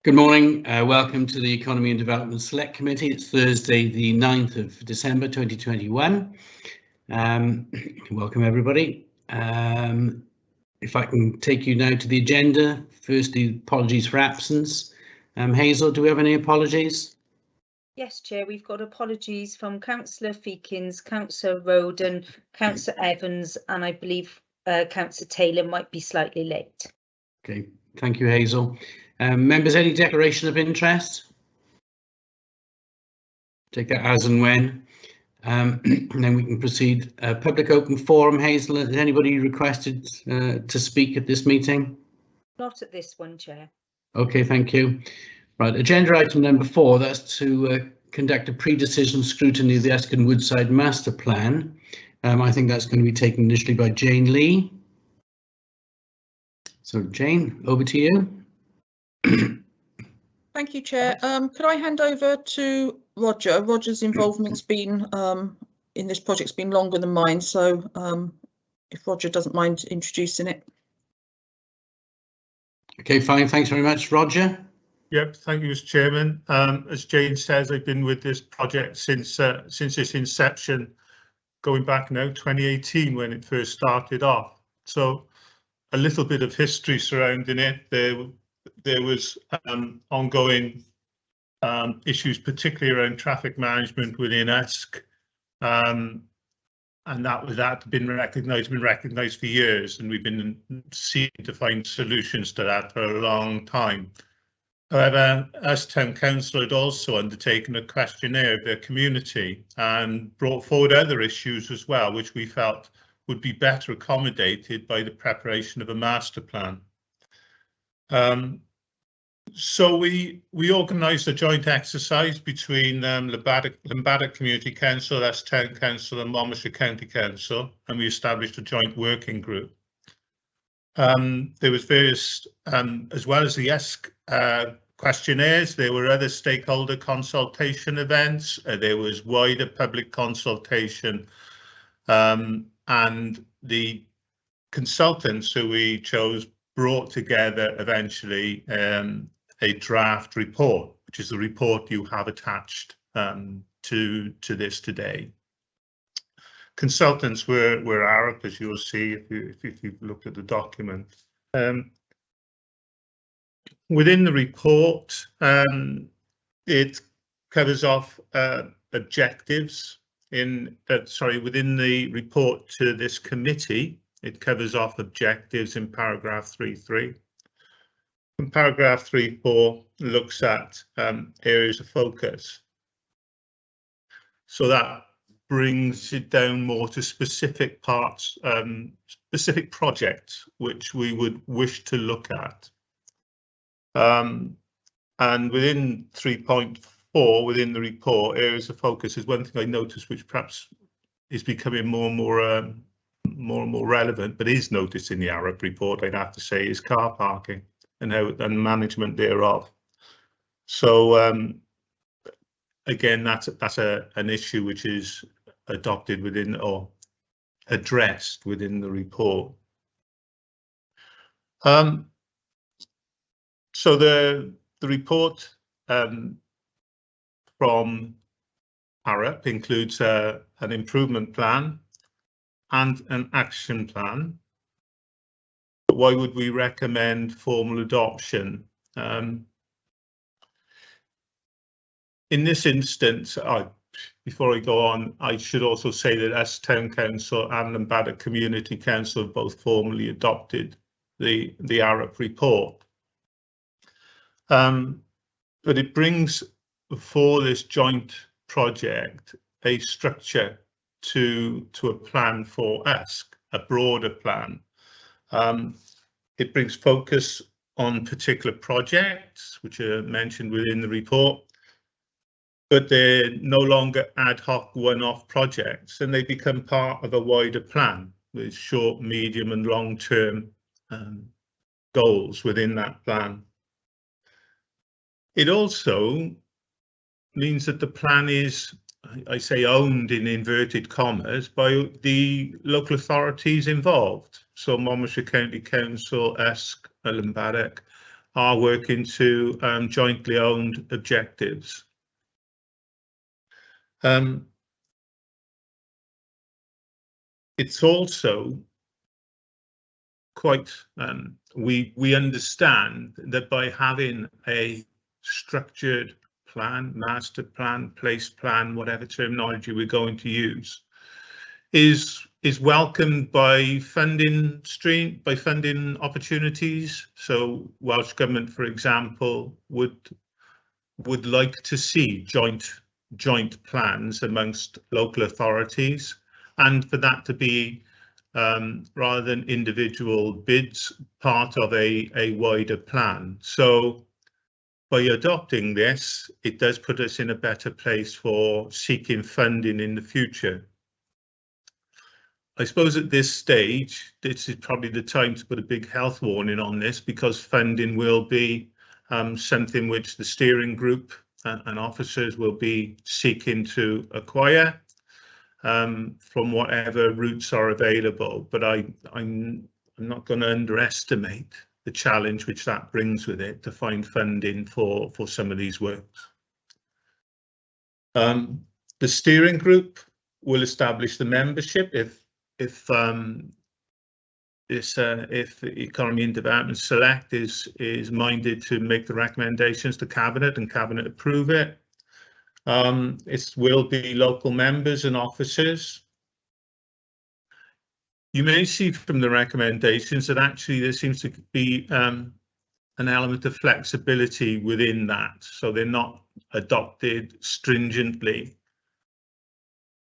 Good morning. Welcome to the Economy and Development Select Committee. It's Thursday, the 9th of December 2021. Welcome, everybody. If I can take you now to the agenda. Firstly, apologies for absence. Hazel, do we have any apologies? Yes, Chair, we've got apologies from Councillor Feakins, Councillor Roden, Councillor Evans, and I believe Councillor Taylor might be slightly late. Okay, thank you, Hazel. Members, any declaration of interest? Take that as and when. And then we can proceed. Public open forum. Hazel, has anybody requested to speak at this meeting? Not at this one, Chair. Okay, thank you. Right, agenda item number 4, that's to conduct a pre-decision scrutiny of the Eskin Woodside Master Plan. I think that's going to be taken initially by Jane Lee. So Jane, over to you. Thank you, Chair. Could I hand over to Roger? Roger's involvement's been in this project's been longer than mine, so if Roger doesn't mind introducing it. Okay, fine. Thanks very much, Roger. Yep, thank you, Mr. Chairman. As Jane says, I've been with this project since its inception, going back now 2018 when it first started off. So a little bit of history surrounding it. There was ongoing issues, particularly around traffic management within ESC, and that had been recognised for years, and we've been seeking to find solutions to that for a long time. However, as Town Council had also undertaken a questionnaire of their community and brought forward other issues as well, which we felt would be better accommodated by the preparation of a master plan. So we organised a joint exercise between Llanbadach Community Council, that's Town Council, and Monmouthshire County Council, and we established a joint working group. There was various, as well as the ESC questionnaires, there were other stakeholder consultation events, there was wider public consultation, and the consultants who we chose brought together eventually a draft report, which is the report you have attached to this today. Consultants were Arup, as you'll see if you've looked at the document. Within the report, it covers off objectives within the report to this committee. It covers off objectives in paragraph 3.3. And paragraph 3.4 looks at areas of focus. So that brings it down more to specific parts, specific projects which we would wish to look at. And within 3.4, within the report, areas of focus is one thing I noticed, which perhaps is becoming more and more relevant, but is noticed in the Arup report, I'd have to say, is car parking and management thereof. So again, that's an issue which is adopted within or addressed within the report. So the report from Arup includes an improvement plan and an action plan. But why would we recommend formal adoption? In this instance, before I go on, I should also say that as Town Council and Llanbadach Community Council have both formally adopted the Arup report. But it brings for this joint project a structure to a plan for ESC, a broader plan. It brings focus on particular projects which are mentioned within the report, but they're no longer ad hoc one-off projects, and they become part of a wider plan with short, medium and long-term goals within that plan. It also means that the plan is, I say, owned in inverted commas by the local authorities involved. So Monmouthshire County Council, ESC, Llanbadach are working to jointly owned objectives. It's also quite, we understand that by having a structured plan, master plan, place plan, whatever terminology we're going to use, is welcomed by funding opportunities. So Welsh Government, for example, would like to see joint plans amongst local authorities, and for that to be rather than individual bids, part of a wider plan. So by adopting this, it does put us in a better place for seeking funding in the future. I suppose at this stage, this is probably the time to put a big health warning on this, because funding will be something which the steering group and officers will be seeking to acquire from whatever routes are available. But I'm not going to underestimate the challenge which that brings with it to find funding for some of these works. The steering group will establish the membership if Economy and Development Select is minded to make the recommendations to Cabinet and Cabinet approve it. It will be local members and officers. You may see from the recommendations that actually there seems to be an element of flexibility within that, so they're not adopted stringently.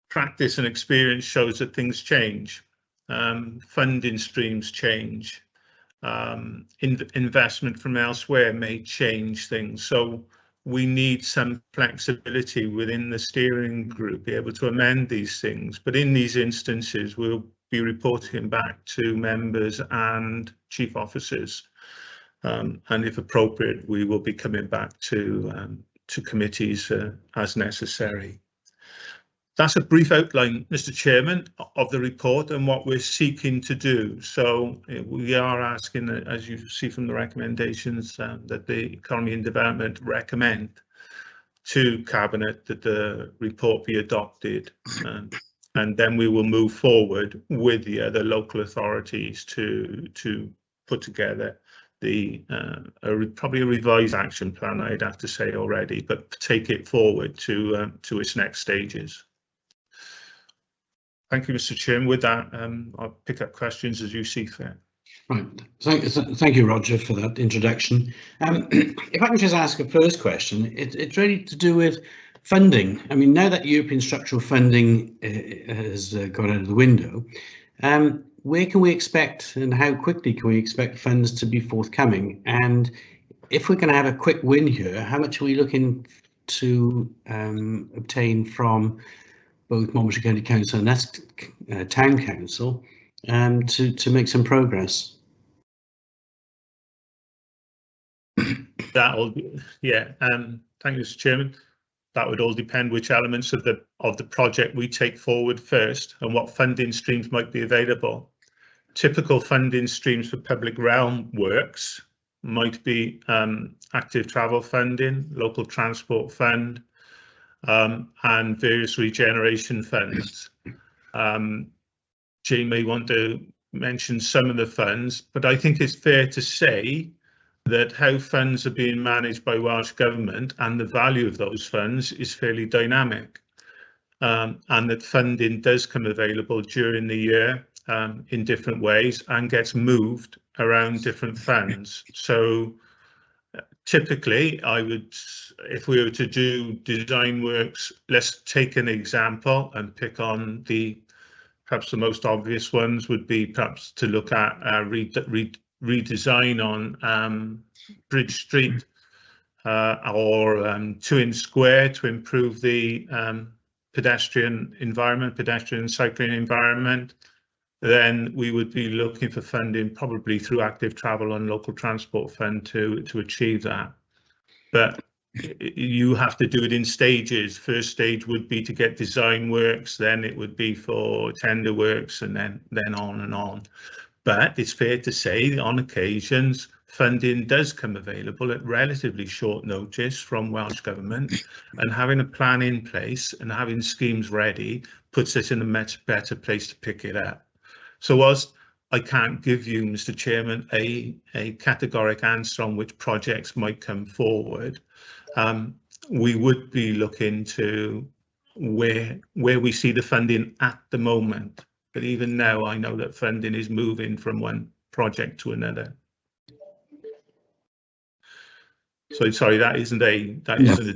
Practice and experience shows that things change. Funding streams change. Investment from elsewhere may change things. So we need some flexibility within the steering group, be able to amend these things. But in these instances, we'll be reporting back to members and chief officers. And if appropriate, we will be coming back to committees as necessary. That's a brief outline, Mr. Chairman, of the report and what we're seeking to do. So we are asking, as you see from the recommendations, that the Economy and Development recommend to Cabinet that the report be adopted, and then we will move forward with the other local authorities to put together the probably a revised action plan, I'd have to say already, but take it forward to its next stages. Thank you, Mr. Chairman. With that, I'll pick up questions as you see fit. Right. Thank you, Roger, for that introduction. If I can just ask a first question, it's really to do with funding. I mean, now that European structural funding has gone out of the window, where can we expect and how quickly can we expect funds to be forthcoming? And if we're going to have a quick win here, how much are we looking to obtain from both Monmouthshire County Council and Town Council to make some progress? That'll, yeah. Thank you, Mr. Chairman. That would all depend which elements of the project we take forward first and what funding streams might be available. Typical funding streams for public realm works might be active travel funding, local transport fund, and various regeneration funds. Jane may want to mention some of the funds, but I think it's fair to say that how funds are being managed by Welsh Government and the value of those funds is fairly dynamic, and that funding does come available during the year in different ways and gets moved around different funds. So typically, I would, if we were to do design works, let's take an example and pick on perhaps the most obvious ones would be perhaps to look at redesign on Bridge Street or 2 Square to improve the pedestrian and cycling environment. Then we would be looking for funding probably through active travel and local transport fund to achieve that. But you have to do it in stages. First stage would be to get design works, then it would be for tender works, and then on and on. But it's fair to say that on occasions funding does come available at relatively short notice from Welsh Government, and having a plan in place and having schemes ready puts us in a much better place to pick it up. So whilst I can't give you, Mr. Chairman, a categoric answer on which projects might come forward, we would be looking to where we see the funding at the moment. But even now, I know that funding is moving from one project to another. So sorry, that isn't a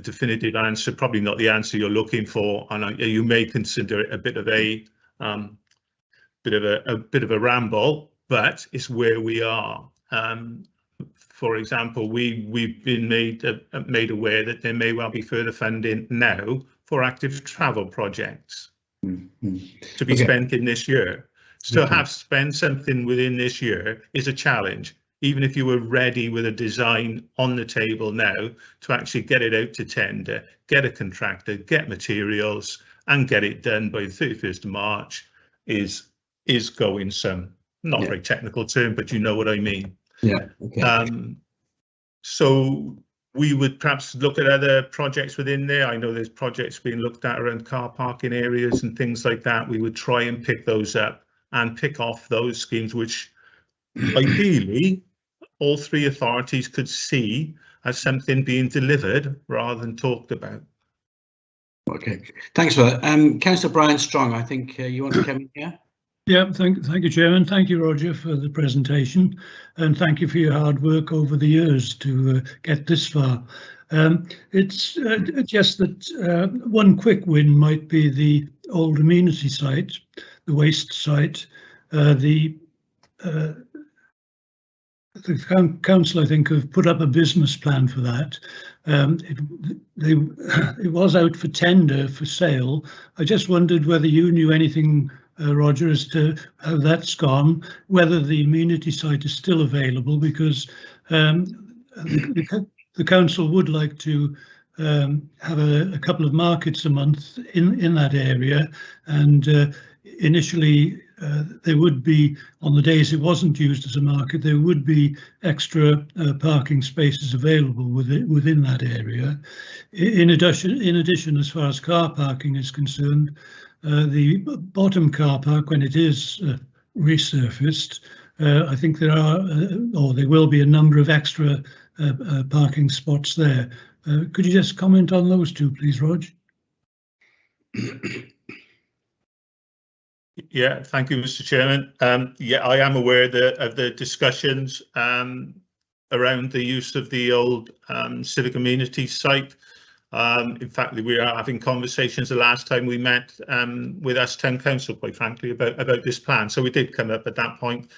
definitive answer. Probably not the answer you're looking for, and you may consider it a bit of a ramble, but it's where we are. For example, we've been made aware that there may well be further funding now for active travel projects to be spent in this year. So have spent something within this year is a challenge, even if you were ready with a design on the table now to actually get it out to tender, get a contractor, get materials, and get it done by the 31st of March is going some, not a very technical term, but you know what I mean. Yeah. Okay. So we would perhaps look at other projects within there. I know there's projects being looked at around car parking areas and things like that. We would try and pick those up and pick off those schemes which ideally all three authorities could see as something being delivered rather than talked about. Okay, thanks for that. Councillor Brian Strong, I think you want to come in here? Yeah, thank you, Chairman. Thank you, Roger, for the presentation, and thank you for your hard work over the years to get this far. It's just that one quick win might be the old amenity site, the waste site. The council, I think, have put up a business plan for that. It was out for tender for sale. I just wondered whether you knew anything, Roger, as to how that's gone, whether the amenity site is still available, because the council would like to have a couple of markets a month in that area, and initially there would be, on the days it wasn't used as a market, there would be extra parking spaces available within that area. In addition, as far as car parking is concerned, the bottom car park, when it is resurfaced, I think there are, or there will be, a number of extra parking spots there. Could you just comment on those two, please, Rog? Yeah, thank you, Mr. Chairman. Yeah, I am aware of the discussions around the use of the old civic amenities site. In fact, we were having conversations the last time we met with us town council, quite frankly, about this plan. So we did come up at that point.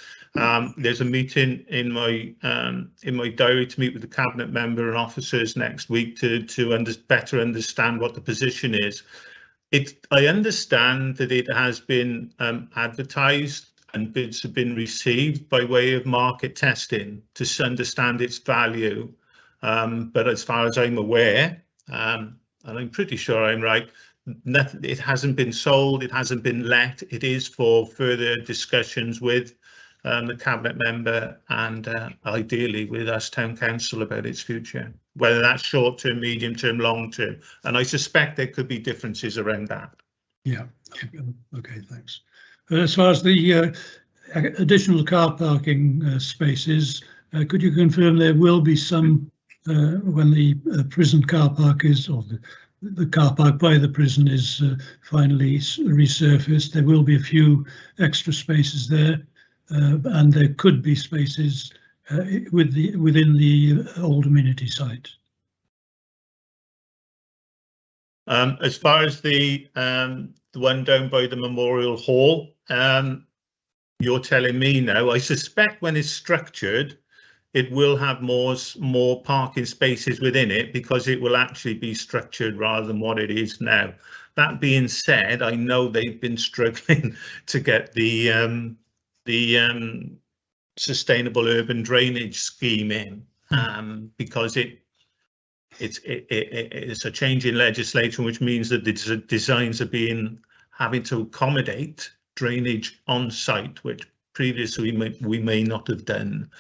There's a meeting in my diary to meet with the cabinet member and officers next week to better understand what the position is. I understand that it has been advertised and bids have been received by way of market testing to understand its value. But as far as I'm aware, and I'm pretty sure I'm right, it hasn't been sold, it hasn't been let. It is for further discussions with the cabinet member and ideally with us town council about its future, whether that's short term, medium term, long term, and I suspect there could be differences around that. Yeah, okay, thanks. As far as the additional car parking spaces, could you confirm there will be some when the prison car park is, or the car park by the prison is finally resurfaced, there will be a few extra spaces there? And there could be spaces within the old amenity site. As far as the one down by the Memorial Hall, you're telling me now. I suspect when it's structured, it will have more parking spaces within it because it will actually be structured rather than what it is now. That being said, I know they've been struggling to get the sustainable urban drainage scheme in because it's a change in legislation, which means that the designs are having to accommodate drainage on site, which previously we may not have done.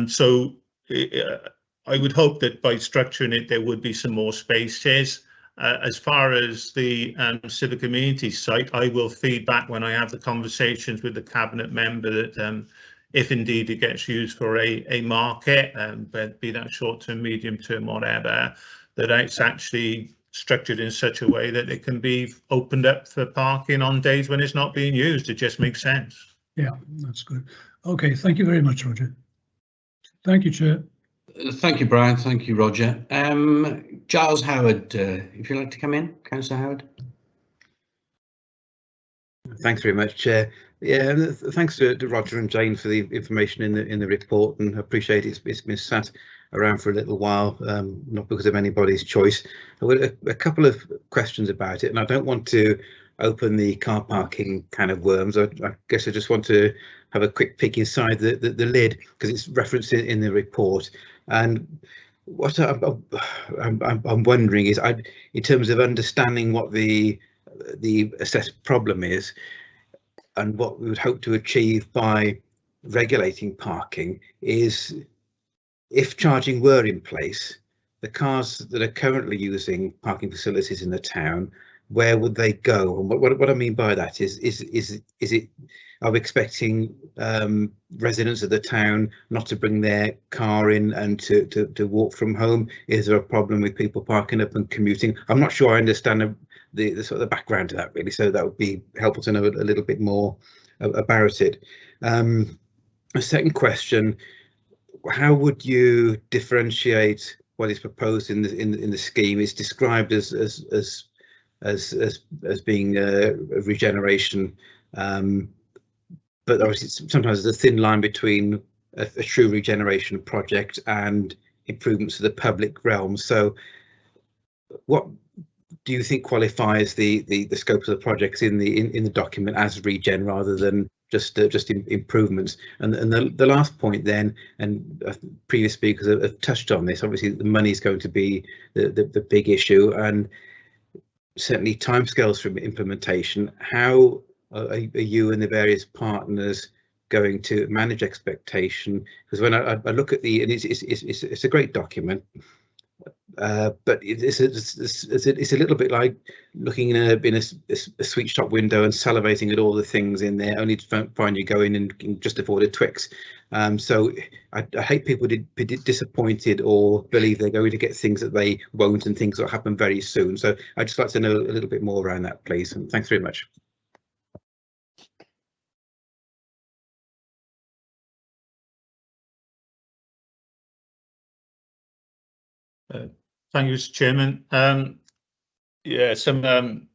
So I would hope that by structuring it, there would be some more spaces. As far as the civic amenity site, I will feed back when I have the conversations with the cabinet member that if indeed it gets used for a market, be that short term, medium term, whatever, that it's actually structured in such a way that it can be opened up for parking on days when it's not being used. It just makes sense. Yeah, that's good. OK, thank you very much, Roger. Thank you, Chair. Thank you, Brian. Thank you, Roger. Giles Howard, if you'd like to come in, Councillor Howard. Thanks very much, Chair. Yeah, and thanks to Roger and Jane for the information in the report, and I appreciate it's been sat around for a little while, not because of anybody's choice. I've got a couple of questions about it, and I don't want to open the car parking can of worms. I guess I just want to have a quick peek inside the lid, because it's referenced in the report. And what I'm wondering is, in terms of understanding what the assessed problem is and what we would hope to achieve by regulating parking, is if charging were in place, the cars that are currently using parking facilities in the town, where would they go? And what I mean by that is it, are we expecting residents of the town not to bring their car in and to walk from home? Is there a problem with people parking up and commuting? I'm not sure I understand the sort of the background to that, really, so that would be helpful to know a little bit more about it. A second question: how would you differentiate what is proposed in the scheme? It's described as being a regeneration, but obviously sometimes there's a thin line between a true regeneration project and improvements to the public realm. So what do you think qualifies the scope of the projects in the document as regen rather than just improvements? And the last point then, and previous speakers have touched on this, obviously the money is going to be the big issue, and certainly timescales from implementation. How are you and the various partners going to manage expectation? Because when I look at and it's a great document, but it's a little bit like looking in a sweet shop window and salivating at all the things in there, only to find you go in and can just afford a Twix. So I hate people to be disappointed or believe they're going to get things that they won't, and things that will happen very soon. So I'd just like to know a little bit more around that, please. And thanks very much. Thank you, Mr. Chairman. Yeah, I'm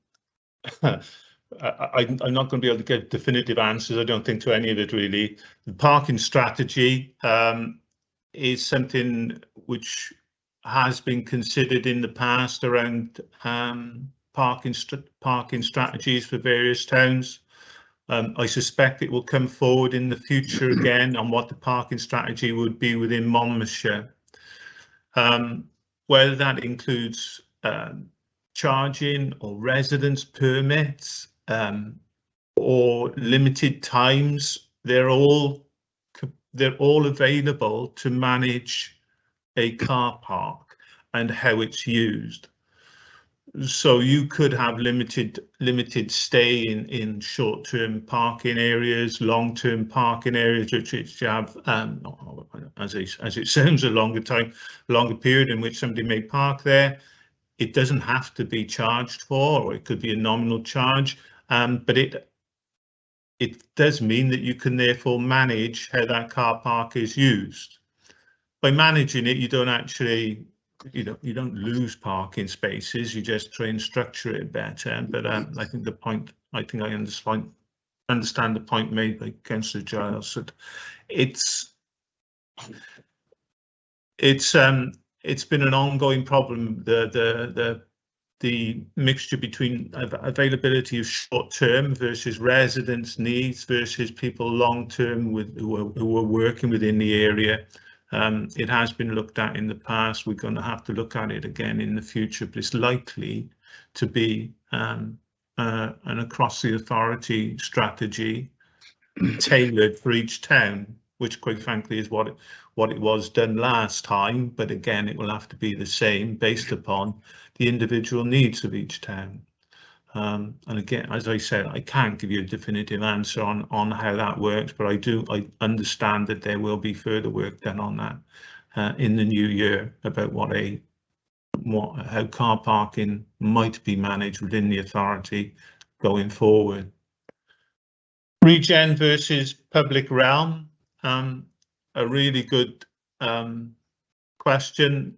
not going to be able to get definitive answers, I don't think, to any of it, really. The parking strategy is something which has been considered in the past around parking strategies for various towns. I suspect it will come forward in the future again on what the parking strategy would be within Monmouthshire. Whether that includes charging or residence permits or limited times, they're all available to manage a car park and how it's used. So you could have limited stay in short-term parking areas, long-term parking areas, which have, as it sounds, a longer period in which somebody may park there. It doesn't have to be charged for, or it could be a nominal charge, but it does mean that you can therefore manage how that car park is used. By managing it, you don't actually, you don't lose parking spaces, you just try and structure it better. But I think I understand the point made by Councillor Giles, that it's been an ongoing problem, the mixture between availability of short-term versus residents' needs versus people long-term who are working within the area. It has been looked at in the past. We're going to have to look at it again in the future, but it's likely to be an across the authority strategy tailored for each town, which quite frankly is what it was done last time. But again, it will have to be the same based upon the individual needs of each town. And again, as I said, I can't give you a definitive answer on how that works, but I understand that there will be further work done on that in the new year about how car parking might be managed within the authority going forward. Regen versus public realm, a really good question.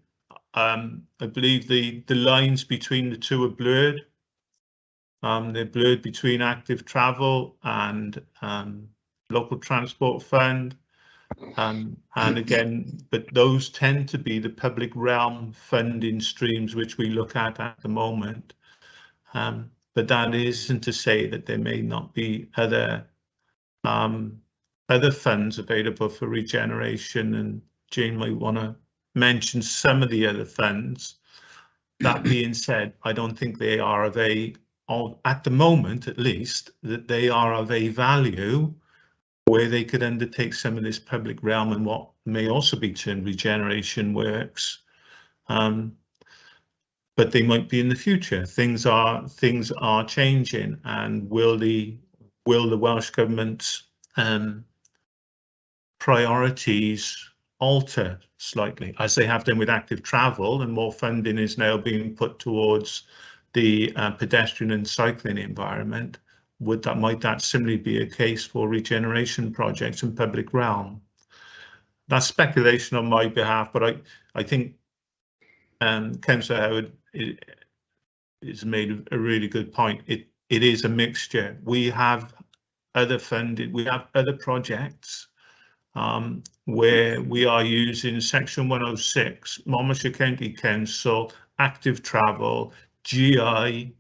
I believe the lines between the two are blurred. They're blurred between active travel and local transport fund. And again, but those tend to be the public realm funding streams which we look at the moment. But that isn't to say that there may not be other funds available for regeneration, and Jane might want to mention some of the other funds. That being said, I don't think they are at the moment, at least, that they are of a value where they could undertake some of this public realm and what may also be termed regeneration works. But they might be in the future. Things are changing, and will the Welsh Government's priorities alter slightly, as they have done with active travel, and more funding is now being put towards the pedestrian and cycling environment? Might that similarly be a case for regeneration projects in public realm? That's speculation on my behalf, but I think Councillor Howard has made a really good point. It is a mixture. We have other projects where we are using Section 106, Monmouthshire County Council, active travel, GI,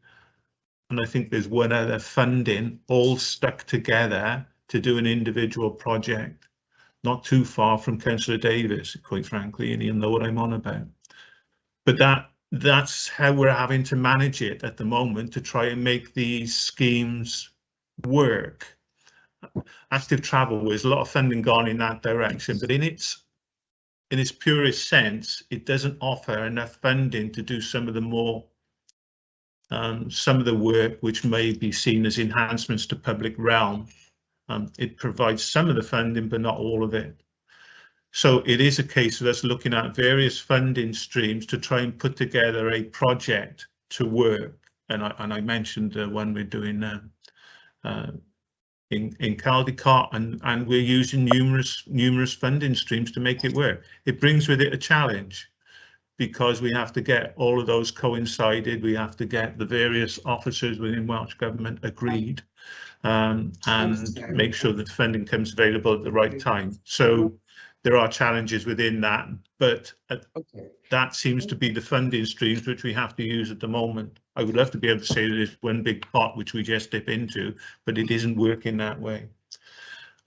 and I think there's one other funding, all stuck together to do an individual project. Not too far from Councillor Davis, quite frankly, and he'll know what I'm on about. But that's how we're having to manage it at the moment, to try and make these schemes work. Active travel, there's a lot of funding gone in that direction, but in its purest sense, it doesn't offer enough funding to do some of the more some of the work which may be seen as enhancements to public realm. It provides some of the funding, but not all of it. So it is a case of us looking at various funding streams to try and put together a project to work. And I mentioned the one we're doing in Caldicott, and we're using numerous funding streams to make it work. It brings with it a challenge, because we have to get all of those coincided. We have to get the various officers within Welsh Government agreed, and make sure that funding comes available at the right time. So there are challenges within that, but that seems to be the funding streams which we have to use at the moment. I would love to be able to say that there's one big pot which we just dip into, but it isn't working that way.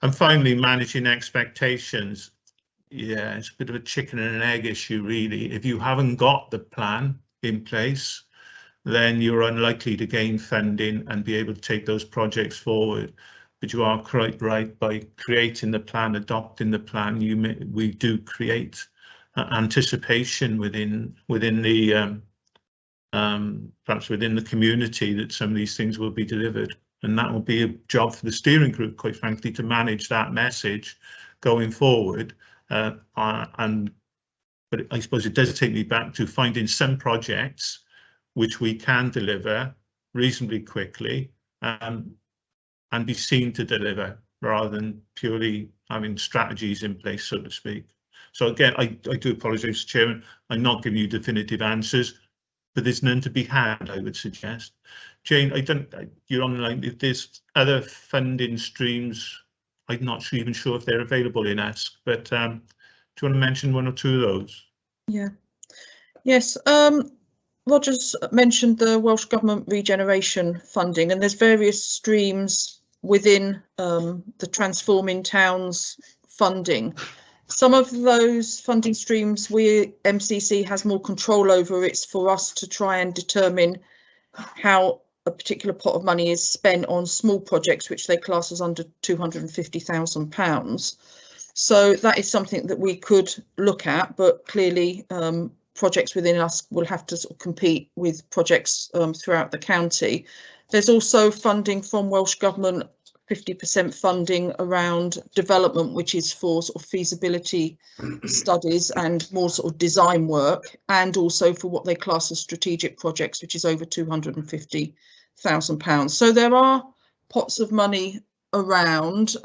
And finally, managing expectations. Yeah, it's a bit of a chicken and an egg issue, really. If you haven't got the plan in place, then you're unlikely to gain funding and be able to take those projects forward. But you are quite right, by creating the plan, adopting the plan, we do create anticipation within the perhaps within the community that some of these things will be delivered, and that will be a job for the steering group, quite frankly, to manage that message going forward. But I suppose it does take me back to finding some projects which we can deliver reasonably quickly and be seen to deliver, rather than purely having strategies in place, so to speak. So again, I do apologise, Chairman, I'm not giving you definitive answers, but there's none to be had, I would suggest. Jane, you're on the line. If there's other funding streams, I'm not even sure if they're available in ESC, but do you want to mention one or two of those? Yeah. Yes. Roger's mentioned the Welsh Government regeneration funding, and there's various streams within the Transforming Towns funding. Some of those funding streams MCC has more control over. It's for us to try and determine how a particular pot of money is spent on small projects which they class as under £250,000. So that is something that we could look at, but clearly projects within us will have to sort of compete with projects throughout the county. There's also funding from Welsh Government, 50% funding around development, which is for sort of feasibility studies and more sort of design work, and also for what they class as strategic projects, which is over £250,000. So there are pots of money around.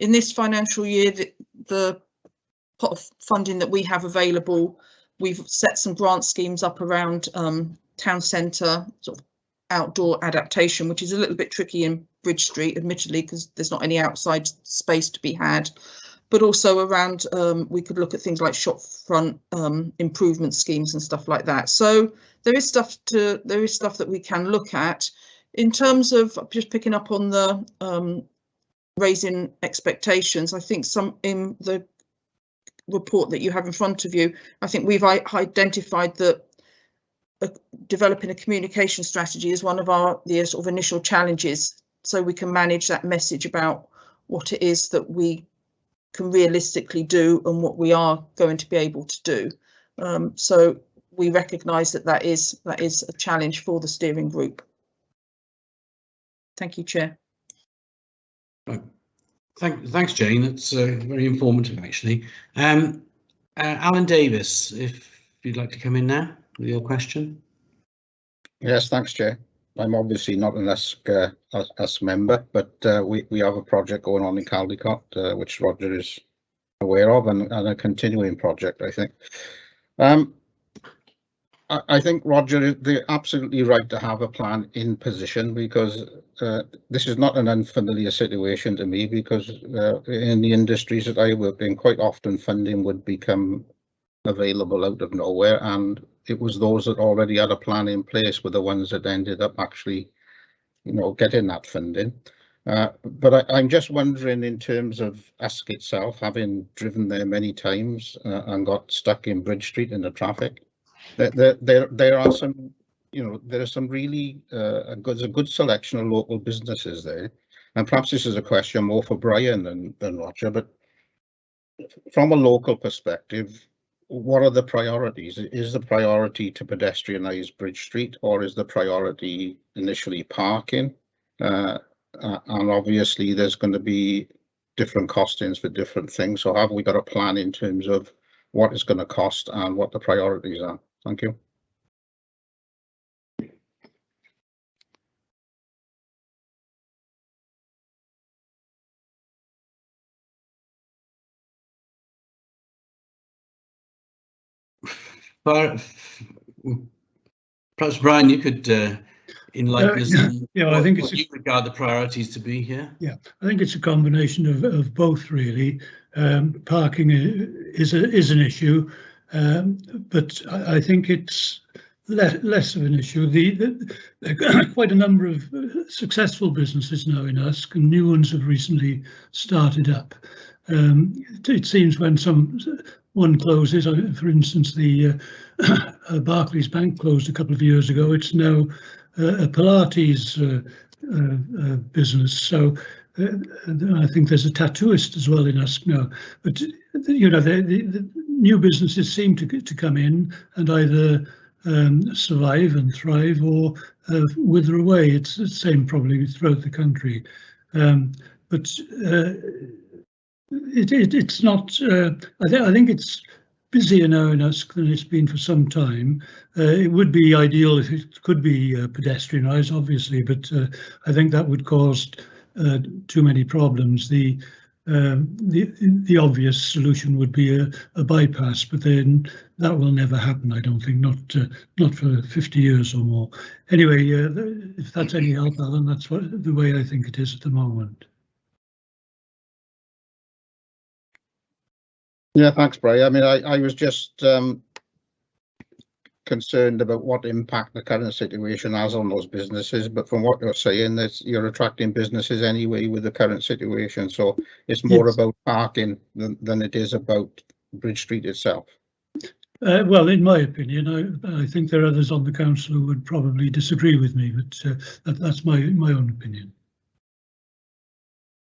In this financial year, the pot of funding that we have available, we've set some grant schemes up around town centre sort of outdoor adaptation, which is a little bit tricky in Bridge Street, admittedly, because there's not any outside space to be had, but also around we could look at things like shop front improvement schemes and stuff like that. So there is stuff that we can look at. In terms of just picking up on the raising expectations, I think some in the report that you have in front of you, I think we've identified that developing a communication strategy is one of our sort of initial challenges, so we can manage that message about what it is that we can realistically do and what we are going to be able to do. So we recognise that is a challenge for the steering group. Thank you, Chair. Thanks, Jane. That's very informative, actually. Alan Davis, if you'd like to come in now with your question. Yes, thanks, Chair. I'm obviously not an US member, but we have a project going on in Caldicot, which Roger is aware of, and a continuing project, I think. I think, Roger, they're absolutely right to have a plan in position, because this is not an unfamiliar situation to me, because in the industries that I work in, quite often funding would become available out of nowhere, and it was those that already had a plan in place were the ones that ended up actually, getting that funding. But I'm just wondering, in terms of Usk itself, having driven there many times and got stuck in Bridge Street in the traffic, there are some, there are some really a good selection of local businesses there. And perhaps this is a question more for Brian than Roger, but from a local perspective, what are the priorities? Is the priority to pedestrianise Bridge Street, or is the priority initially parking? And obviously there's going to be different costings for different things. So have we got a plan in terms of what it's going to cost and what the priorities are? Thank you. Perhaps, Brian, you could enlighten us on I think what you regard the priorities to be here. Yeah, I think it's a combination of both, really. Parking is an issue, but I think it's less of an issue. There are quite a number of successful businesses now in Usk, and new ones have recently started up. It seems when one closes, for instance, the Barclays Bank closed a couple of years ago. It's now a Pilates business. So I think there's a tattooist as well in Usk now. But the new businesses seem to come in and either survive and thrive or wither away. It's the same probably throughout the country. But it's not. I think it's busier now in Usk than it's been for some time. It would be ideal if it could be pedestrianised, obviously, but I think that would cause too many problems. The obvious solution would be a bypass, but then that will never happen, I don't think, not for 50 years or more. Anyway, if that's any help, Alan, that's the way I think it is at the moment. Yeah, thanks, Brian. I mean, I was just concerned about what impact the current situation has on those businesses, but from what you're saying, that you're attracting businesses anyway with the current situation, so it's more about parking than it is about Bridge Street itself. Well, in my opinion, I think there are others on the council who would probably disagree with me, but that's my own opinion.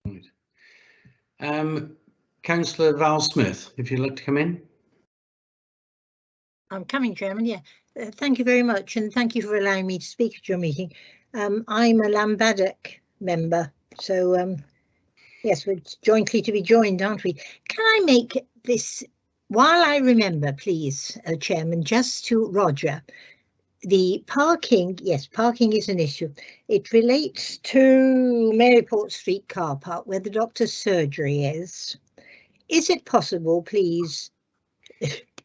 Right. Councillor Val Smith, if you'd like to come in. I'm coming, Chairman. Yeah, thank you very much, and thank you for allowing me to speak at your meeting. I'm a Lambaddock member, so yes, we're jointly to be joined, aren't we? Can I make this, while I remember, please, Chairman, just to Roger, the parking, yes, parking is an issue. It relates to Maryport Street car park where the doctor's surgery is. Is it possible, please?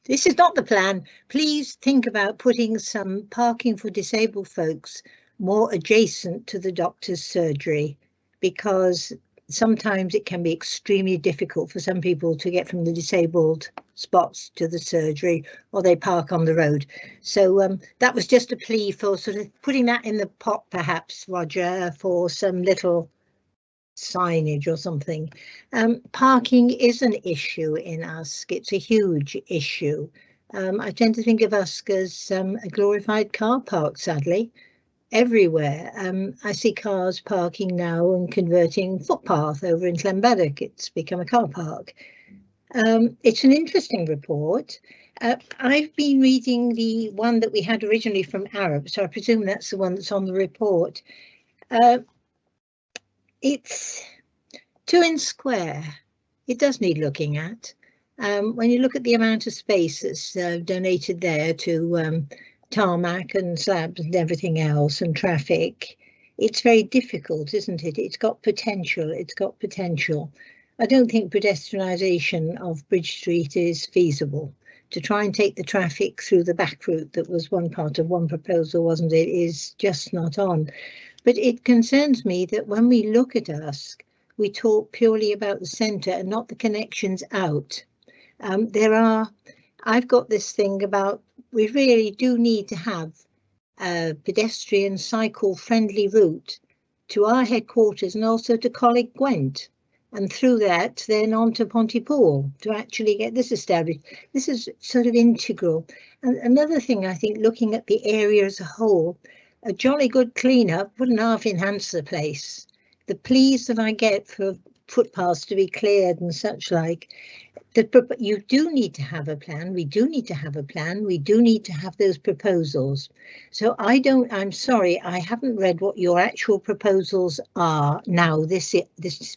This is not the plan. Please think about putting some parking for disabled folks more adjacent to the doctor's surgery, because sometimes it can be extremely difficult for some people to get from the disabled spots to the surgery, or they park on the road. So that was just a plea for sort of putting that in the pot, perhaps, Roger, for some little signage or something. Parking is an issue in Usk. It's a huge issue. I tend to think of Usk as a glorified car park, sadly, everywhere. I see cars parking now and converting footpath over in Llanbaddock. It's become a car park. It's an interesting report. I've been reading the one that we had originally from Arab, so I presume that's the one that's on the report. It's 2 Square. It does need looking at. When you look at the amount of space that's donated there to tarmac and slabs and everything else and traffic, it's very difficult, isn't it? It's got potential. It's got potential. I don't think pedestrianisation of Bridge Street is feasible. To try and take the traffic through the back route that was one part of one proposal, wasn't it, is just not on. But it concerns me that when we look at Usk, we talk purely about the centre and not the connections out. I've got this thing about, we really do need to have a pedestrian cycle friendly route to our headquarters and also to Coleg Gwent, and through that then on to Pontypool to actually get this established. This is sort of integral. And another thing, I think, looking at the area as a whole, a jolly good clean-up wouldn't half enhance the place. The pleas that I get for footpaths to be cleared and such like, you do need to have a plan. We do need to have a plan. We do need to have those proposals. So I'm sorry, I haven't read what your actual proposals are now this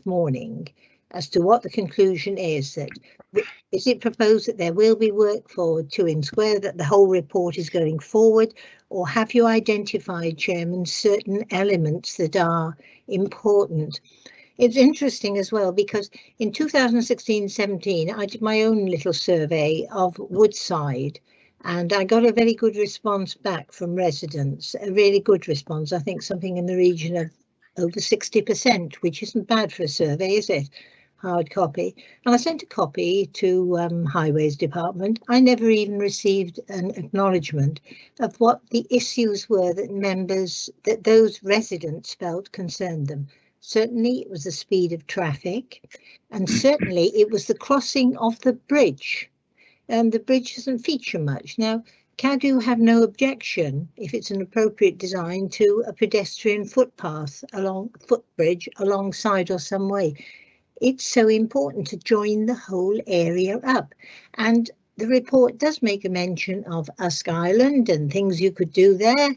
morning as to what the conclusion is. That is it proposed that there will be work for 2 Square, that the whole report is going forward, or have you identified, Chairman, certain elements that are important? It's interesting as well, because in 2016-17, I did my own little survey of Woodside, and I got a very good response back from residents, a really good response. I think something in the region of over 60%, which isn't bad for a survey, is it? Hard copy. And I sent a copy to Highways Department. I never even received an acknowledgement of what the issues were that those residents felt concerned them. Certainly it was the speed of traffic, and certainly it was the crossing of the bridge. And the bridge doesn't feature much. Now, CADU have no objection, if it's an appropriate design, to a pedestrian footpath footbridge alongside or some way. It's so important to join the whole area up. And the report does make a mention of Usk Island and things you could do there,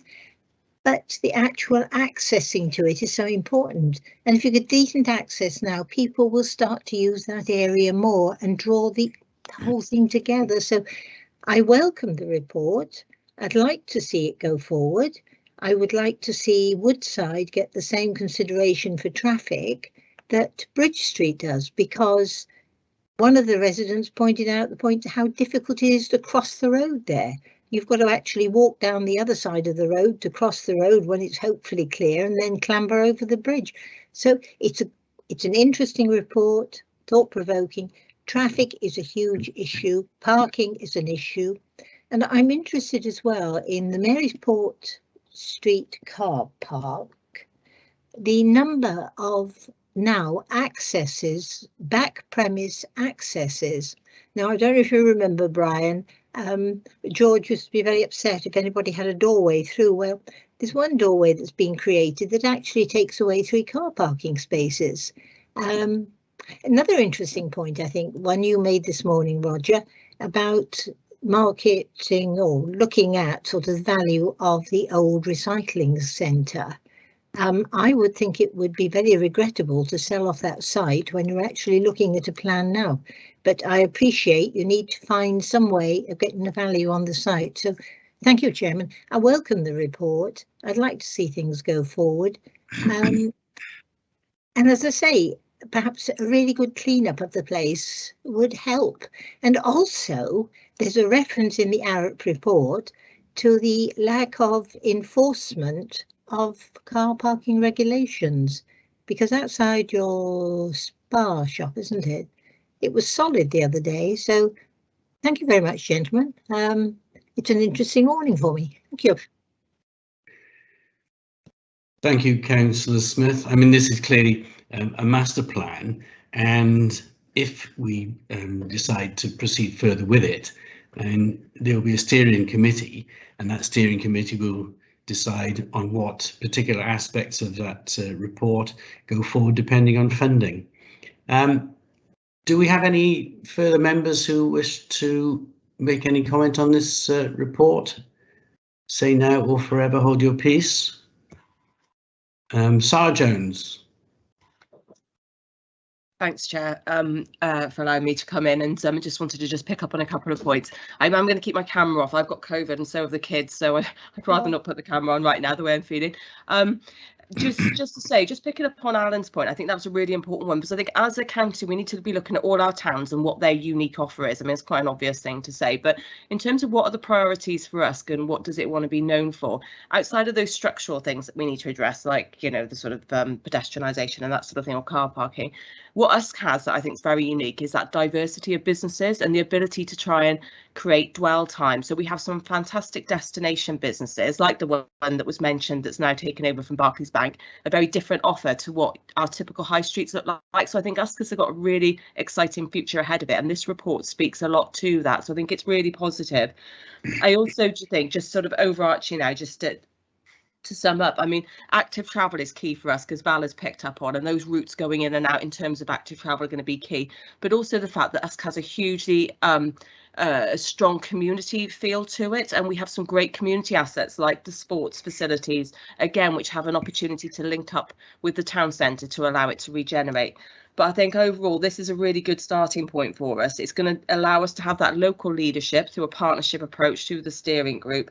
but the actual accessing to it is so important. And if you get decent access now, people will start to use that area more and draw the whole thing together. So I welcome the report. I'd like to see it go forward. I would like to see Woodside get the same consideration for traffic that Bridge Street does, because one of the residents pointed out how difficult it is to cross the road there. You've got to actually walk down the other side of the road to cross the road when it's hopefully clear, and then clamber over the bridge. So it's an interesting report, thought-provoking. Traffic is a huge issue. Parking is an issue. And I'm interested as well in the Maryport Street car park. The number of now accesses, back premise accesses. Now, I don't know if you remember, Brian, George used to be very upset if anybody had a doorway through. Well, there's one doorway that's been created that actually takes away 3 car parking spaces. Another interesting point, I think, one you made this morning, Roger, about marketing or looking at sort of the value of the old recycling centre. I would think it would be very regrettable to sell off that site when you're actually looking at a plan now. But I appreciate you need to find some way of getting the value on the site. So thank you, Chairman. I welcome the report. I'd like to see things go forward. And as I say, perhaps a really good cleanup of the place would help. And also, there's a reference in the ARAP report to the lack of enforcement of car parking regulations, because outside your spa shop, isn't it? It was solid the other day. So thank you very much, gentlemen. It's an interesting morning for me. Thank you. Thank you, Councillor Smith. I mean, this is clearly a master plan, and if we decide to proceed further with it, and there will be a steering committee, and that steering committee will decide on what particular aspects of that report go forward depending on funding. Do we have any further members who wish to make any comment on this report? Say now or forever hold your peace. Sarah Jones. Thanks, Chair, for allowing me to come in, and I just wanted to pick up on a couple of points. I'm going to keep my camera off. I've got COVID and so have the kids, so I'd rather not put the camera on right now, the way I'm feeling. Just to say, just picking up on Alan's point, I think that was a really important one, because I think as a county we need to be looking at all our towns and what their unique offer is. I mean, it's quite an obvious thing to say, but in terms of what are the priorities for us and what does it want to be known for, outside of those structural things that we need to address, like, you know, the sort of pedestrianisation and that sort of thing, or car parking, what Usk has that I think is very unique is that diversity of businesses and the ability to try and create dwell time. So we have some fantastic destination businesses like the one that was mentioned that's now taken over from Barclays Bank, a very different offer to what our typical high streets look like. So I think Usk has got a really exciting future ahead of it, and this report speaks a lot to that. So I think it's really positive. I also think, just sort of overarching now, just to sum up, I mean, active travel is key for us, because Val has picked up on, and those routes going in and out in terms of active travel are going to be key. But also the fact that Usk has a hugely strong community feel to it, and we have some great community assets like the sports facilities, again, which have an opportunity to link up with the town centre to allow it to regenerate. But I think overall this is a really good starting point for us. It's going to allow us to have that local leadership through a partnership approach through the steering group.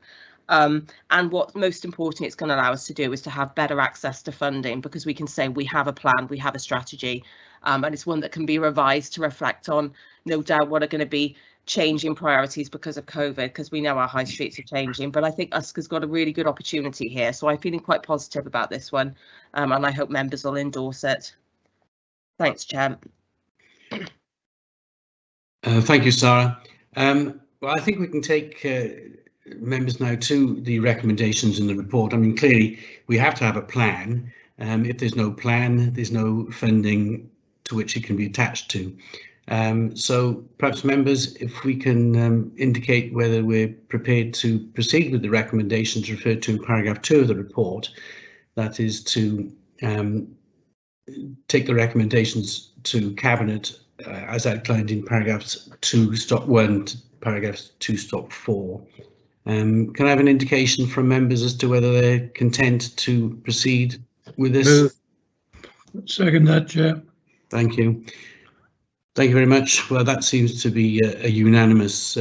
And what most important it's going to allow us to do is to have better access to funding, because we can say we have a plan, we have a strategy, and it's one that can be revised to reflect on, no doubt, what are going to be changing priorities because of COVID, because we know our high streets are changing. But I think Usk has got a really good opportunity here, so I'm feeling quite positive about this one, and I hope members will endorse it. Thanks, Chair. Thank you, Sarah. Well, I think we can take members now to the recommendations in the report. I mean, clearly we have to have a plan. If there's no plan, there's no funding to which it can be attached to. So perhaps members, if we can indicate whether we're prepared to proceed with the recommendations referred to in paragraph 2 of the report, that is to take the recommendations to Cabinet as outlined in paragraphs 2(1) to paragraphs 2(4). Can I have an indication from members as to whether they're content to proceed with this? Move. Second that, Chair. Thank you. Thank you very much. Well, that seems to be a unanimous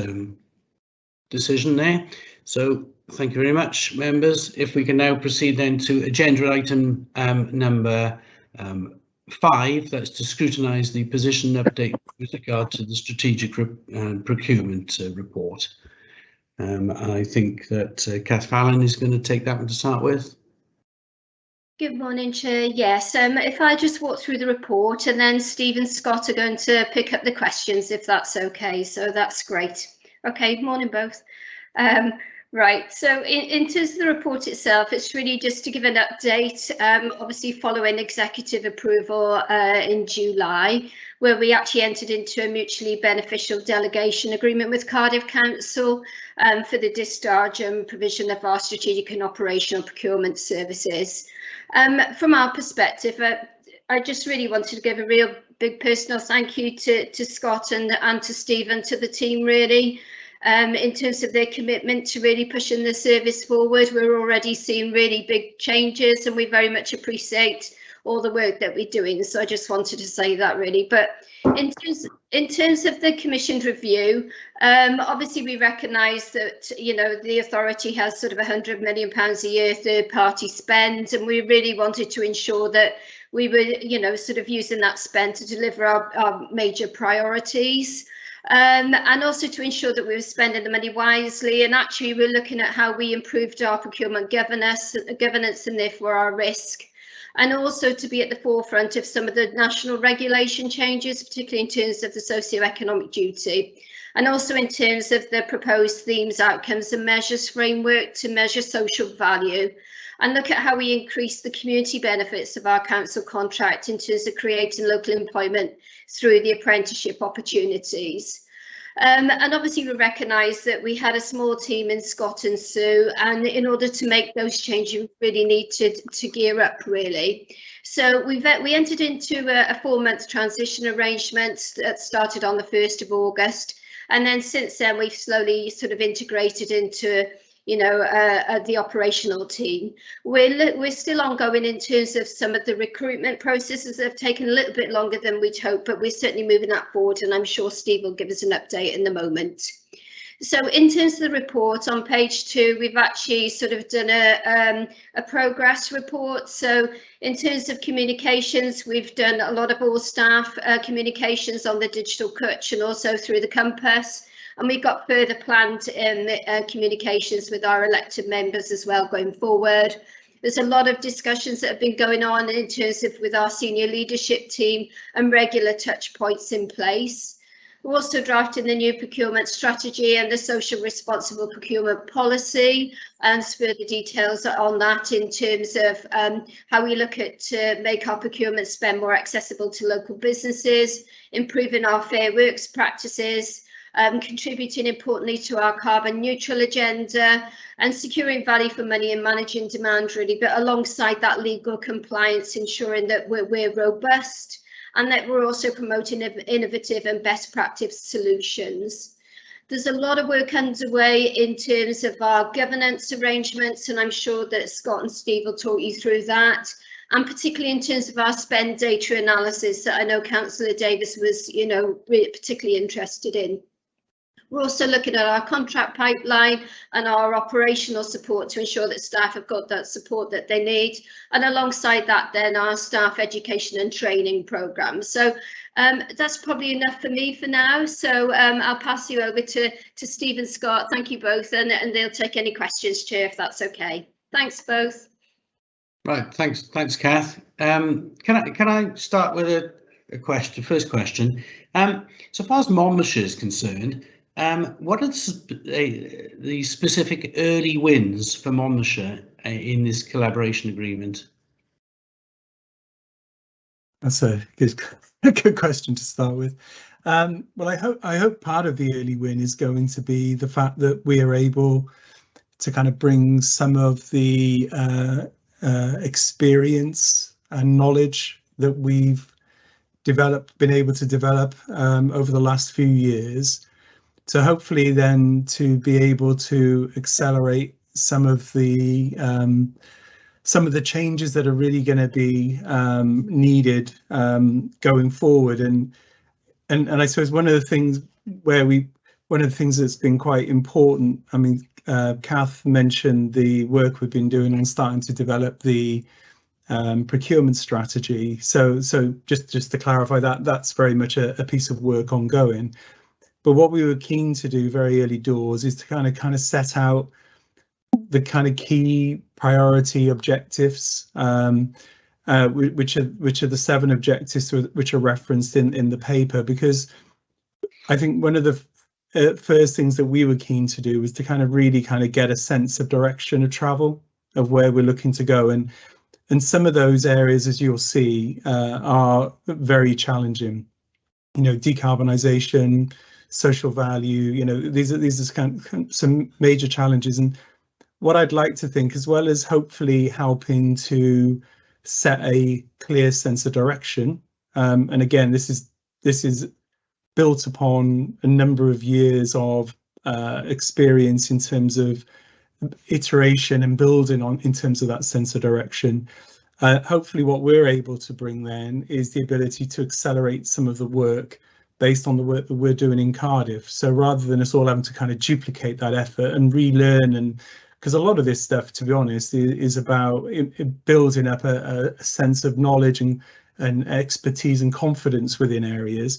decision there. So thank you very much, members. If we can now proceed then to agenda item number 5, that's to scrutinise the position update with regard to the strategic procurement report. I think that Kath Fallon is going to take that one to start with. Good morning, Chair. Yes, if I just walk through the report, and then Steve and Scott are going to pick up the questions, if that's okay. So that's great. Okay, morning both. Right, so in terms of the report itself, it's really just to give an update, obviously following executive approval in July, where we actually entered into a mutually beneficial delegation agreement with Cardiff Council for the discharge and provision of our strategic and operational procurement services. From our perspective, I just really wanted to give a real big personal thank you to Scott and to Stephen, to the team really. In terms of their commitment to really pushing the service forward. We're already seeing really big changes and we very much appreciate all the work that we're doing. So I just wanted to say that really. But in terms of the commissioned review, obviously we recognise that, you know, the authority has sort of £100 million a year third party spend, and we really wanted to ensure that we were, you know, sort of using that spend to deliver our major priorities. And also to ensure that we were spending the money wisely, and actually we're looking at how we improved our procurement governance and therefore our risk, and also to be at the forefront of some of the national regulation changes, particularly in terms of the socio-economic duty, and also in terms of the proposed themes, outcomes and measures framework to measure social value, and look at how we increase the community benefits of our council contract in terms of creating local employment through the apprenticeship opportunities. And obviously we recognise that we had a small team in Scott and Sue, and in order to make those changes we really need to gear up really. So we entered into a 4-month transition arrangement that started on the 1st of August, and then since then we've slowly sort of integrated into, you know, the operational team. We're still ongoing in terms of some of the recruitment processes that have taken a little bit longer than we'd hoped, but we're certainly moving that forward, and I'm sure Steve will give us an update in the moment. So in terms of the report on page 2, we've actually sort of done a progress report. So in terms of communications, we've done a lot of all staff communications on the digital coach and also through the Compass. And we've got further planned communications with our elected members as well going forward. There's a lot of discussions that have been going on in terms of with our senior leadership team and regular touch points in place. We're also drafting the new procurement strategy and the social responsible procurement policy, and further details on that in terms of how we look at to make our procurement spend more accessible to local businesses, improving our fair works practices, contributing importantly to our carbon neutral agenda, and securing value for money and managing demand really, but alongside that legal compliance, ensuring that we're robust and that we're also promoting innovative and best practice solutions. There's a lot of work underway in terms of our governance arrangements, and I'm sure that Scott and Steve will talk you through that, and particularly in terms of our spend data analysis that I know Councillor Davis was, you know, particularly interested in. We're also looking at our contract pipeline and our operational support to ensure that staff have got that support that they need. And alongside that, then our staff education and training programmes. So that's probably enough for me for now. So I'll pass you over to Steve and Scott. Thank you both, and they'll take any questions, Chair, if that's okay. Thanks both. Right, thanks, Kath. Can I start with a question? First question. So far as Monmouthshire is concerned, what are the specific early wins for Monmouthshire in this collaboration agreement? That's a good question to start with. Well, I hope part of the early win is going to be the fact that we are able to kind of bring some of the experience and knowledge that we've been able to develop over the last few years, to hopefully then to be able to accelerate some of the changes that are really going to be needed going forward. And I suppose one of the things that's been quite important, I mean, Kath mentioned the work we've been doing on starting to develop the procurement strategy. So just to clarify that, that's very much a piece of work ongoing. But what we were keen to do very early doors is to kind of set out the kind of key priority objectives, which are the 7 objectives which are referenced in the paper, because I think one of the first things that we were keen to do was to kind of really kind of get a sense of direction of travel, of where we're looking to go, and some of those areas, as you'll see, are very challenging. You know, decarbonisation, social value. You know, these are kind of some major challenges. And what I'd like to think, as well as hopefully helping to set a clear sense of direction, and again, this is built upon a number of years of experience in terms of iteration and building on in terms of that sense of direction. Hopefully what we're able to bring then is the ability to accelerate some of the work based on the work that we're doing in Cardiff. So rather than us all having to kind of duplicate that effort and relearn, and because a lot of this stuff, to be honest, is about building up a sense of knowledge and expertise and confidence within areas.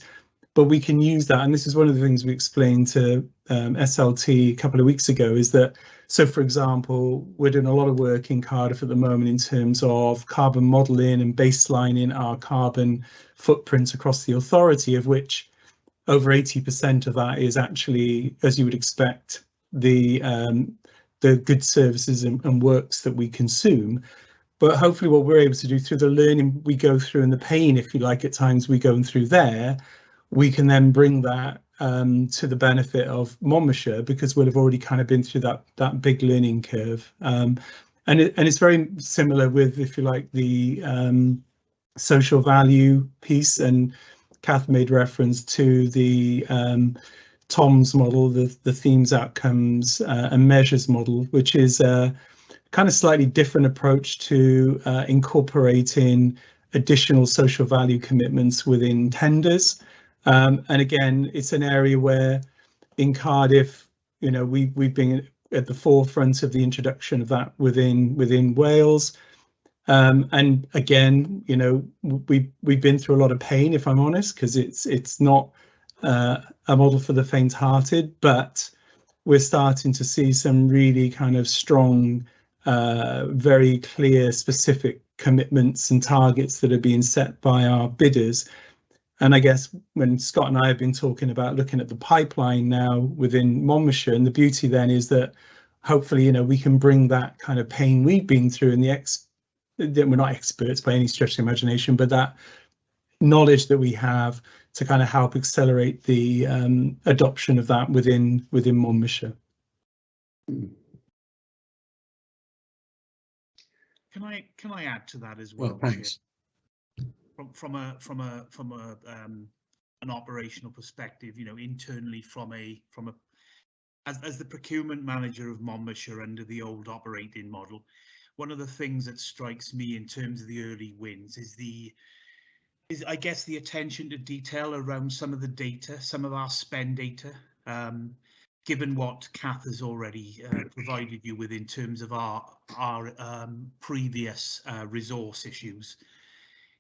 But we can use that, and this is one of the things we explained to SLT a couple of weeks ago, is that, so for example, we're doing a lot of work in Cardiff at the moment in terms of carbon modelling and baselining our carbon footprint across the authority, of which over 80% of that is actually, as you would expect, the goods, services and works that we consume. But hopefully what we're able to do through the learning we go through and the pain, if you like, at times we go through there, we can then bring that to the benefit of Monmouthshire, because we'll have already kind of been through that big learning curve. And it's very similar with, if you like, the social value piece, and Kath made reference to the TOMS model, the themes, outcomes and measures model, which is a kind of slightly different approach to incorporating additional social value commitments within tenders. And again, it's an area where in Cardiff, you know, we've been at the forefront of the introduction of that within Wales. And again, you know, we've been through a lot of pain, if I'm honest, because it's not a model for the faint-hearted, but we're starting to see some really kind of strong, very clear, specific commitments and targets that are being set by our bidders. And I guess when Scott and I have been talking about looking at the pipeline now within Monmouthshire, and the beauty then is that hopefully, you know, we can bring that kind of pain we've been through, and we're not experts by any stretch of the imagination, but that knowledge that we have to kind of help accelerate the adoption of that within Monmouthshire. Can I add to that as well? Well, thanks. From an operational perspective, you know, internally as the procurement manager of Monmouthshire under the old operating model, one of the things that strikes me in terms of the early wins is I guess the attention to detail around some of the data, some of our spend data. Given what Kath has already provided you with in terms of our previous resource issues,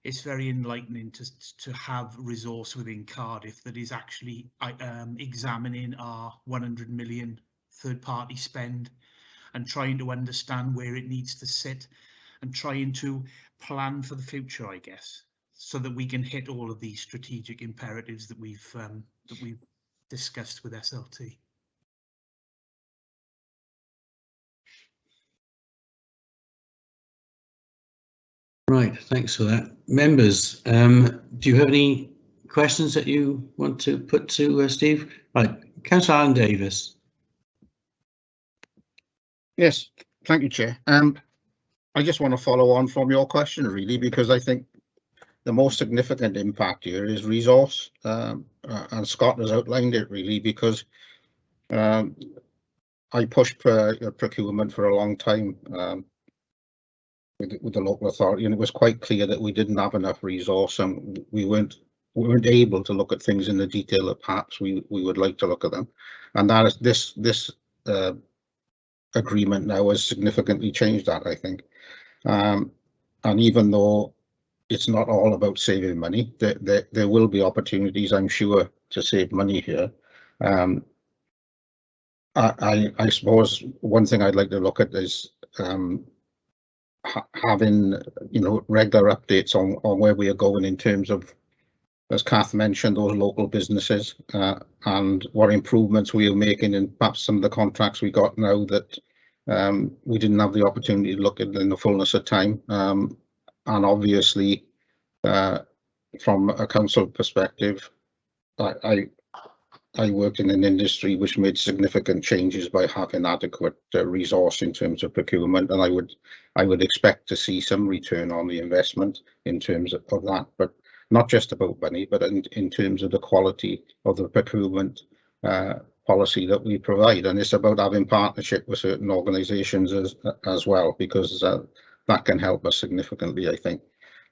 it's very enlightening to have resource within Cardiff that is actually examining our 100 million third-party spend and trying to understand where it needs to sit and trying to plan for the future, I guess, so that we can hit all of these strategic imperatives that we've discussed with SLT. Right, thanks for that. Members, do you have any questions that you want to put to Steve? Right, Councillor Alan Davis. Yes, thank you, Chair. I just want to follow on from your question, really, because I think the most significant impact here is resource, and Scott has outlined it, really, because I pushed procurement for a long time with the local authority, and it was quite clear that we didn't have enough resource, and we weren't able to look at things in the detail that perhaps we would like to look at them. And that is this agreement now has significantly changed that, I think. And even though it's not all about saving money, there will be opportunities, I'm sure, to save money here. I suppose one thing I'd like to look at is having, you know, regular updates on where we are going in terms of as Kath mentioned, those local businesses and what improvements we are making in perhaps some of the contracts we got now that we didn't have the opportunity to look at in the fullness of time. And obviously, from a council perspective, I worked in an industry which made significant changes by having adequate resource in terms of procurement, and I would expect to see some return on the investment in terms of that, but not just about money, but in terms of the quality of the procurement policy that we provide. And it's about having partnership with certain organisations as well, because that can help us significantly, I think.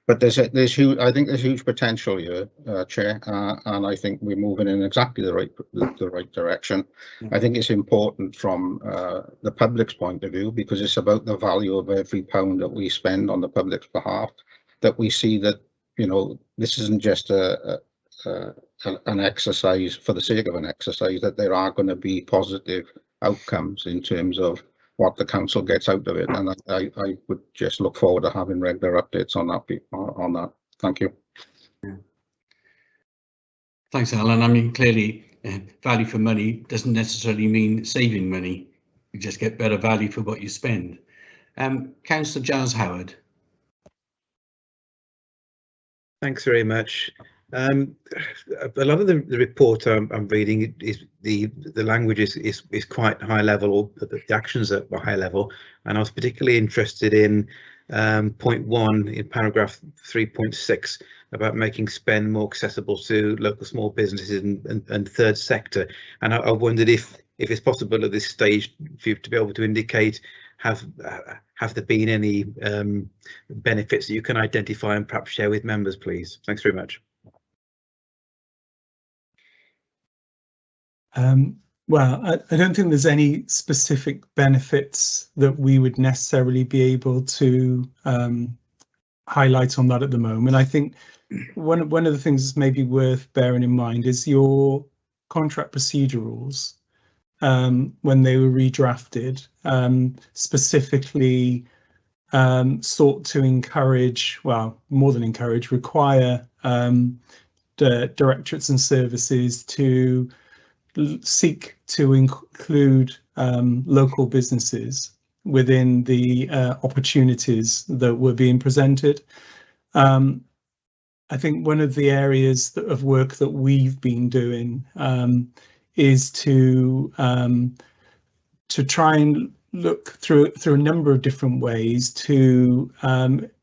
But there's huge potential here, Chair, and I think we're moving in exactly the right direction. I think it's important from the public's point of view, because it's about the value of every pound that we spend on the public's behalf, that we see that, you know, this isn't just an exercise for the sake of an exercise, that there are going to be positive outcomes in terms of what the council gets out of it, and I would just look forward to having regular updates on that. Thank you. Yeah. Thanks, Alan. I mean, clearly, value for money doesn't necessarily mean saving money. You just get better value for what you spend. Councillor Giles Howard. Thanks very much. A lot of the report I'm reading is the language is quite high level, the actions are high level, and I was particularly interested in point 1 in paragraph 3.6 about making spend more accessible to local small businesses and third sector. And I wondered if it's possible at this stage for you to be able to indicate have there been any benefits that you can identify and perhaps share with members, please. Thanks very much. Well, I don't think there's any specific benefits that we would necessarily be able to highlight on that at the moment. I think one of the things that's maybe worth bearing in mind is your contract procedure rules, when they were redrafted, specifically sought to encourage, well, more than encourage, require the directorates and services to seek to include local businesses within the opportunities that were being presented. I think one of the areas of work that we've been doing is to try and look through a number of different ways to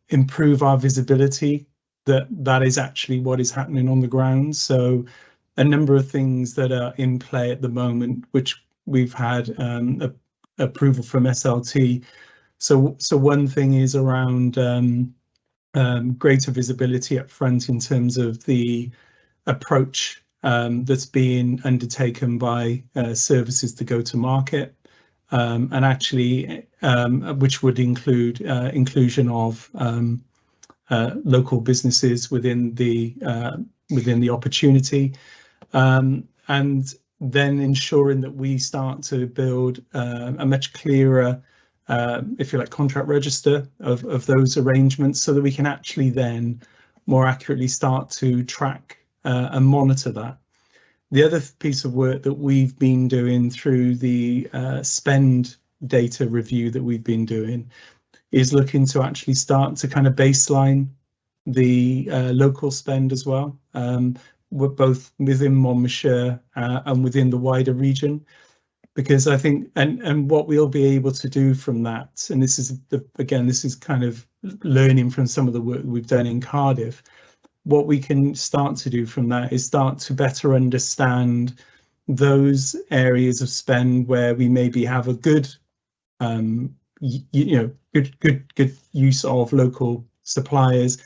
improve our visibility that is actually what is happening on the ground. So a number of things that are in play at the moment, which we've had approval from SLT. So one thing is around greater visibility up front in terms of the approach that's being undertaken by services to go to market, and actually which would include inclusion of local businesses within the opportunity. And then ensuring that we start to build a much clearer, if you like, contract register of those arrangements, so that we can actually then more accurately start to track and monitor that. The other piece of work that we've been doing through the spend data review that we've been doing is looking to actually start to kind of baseline the local spend as well. We're both within Monmouthshire and within the wider region, because I think and what we'll be able to do from that, and this is this is kind of learning from some of the work we've done in Cardiff, what we can start to do from that is start to better understand those areas of spend where we maybe have a good good use of local suppliers,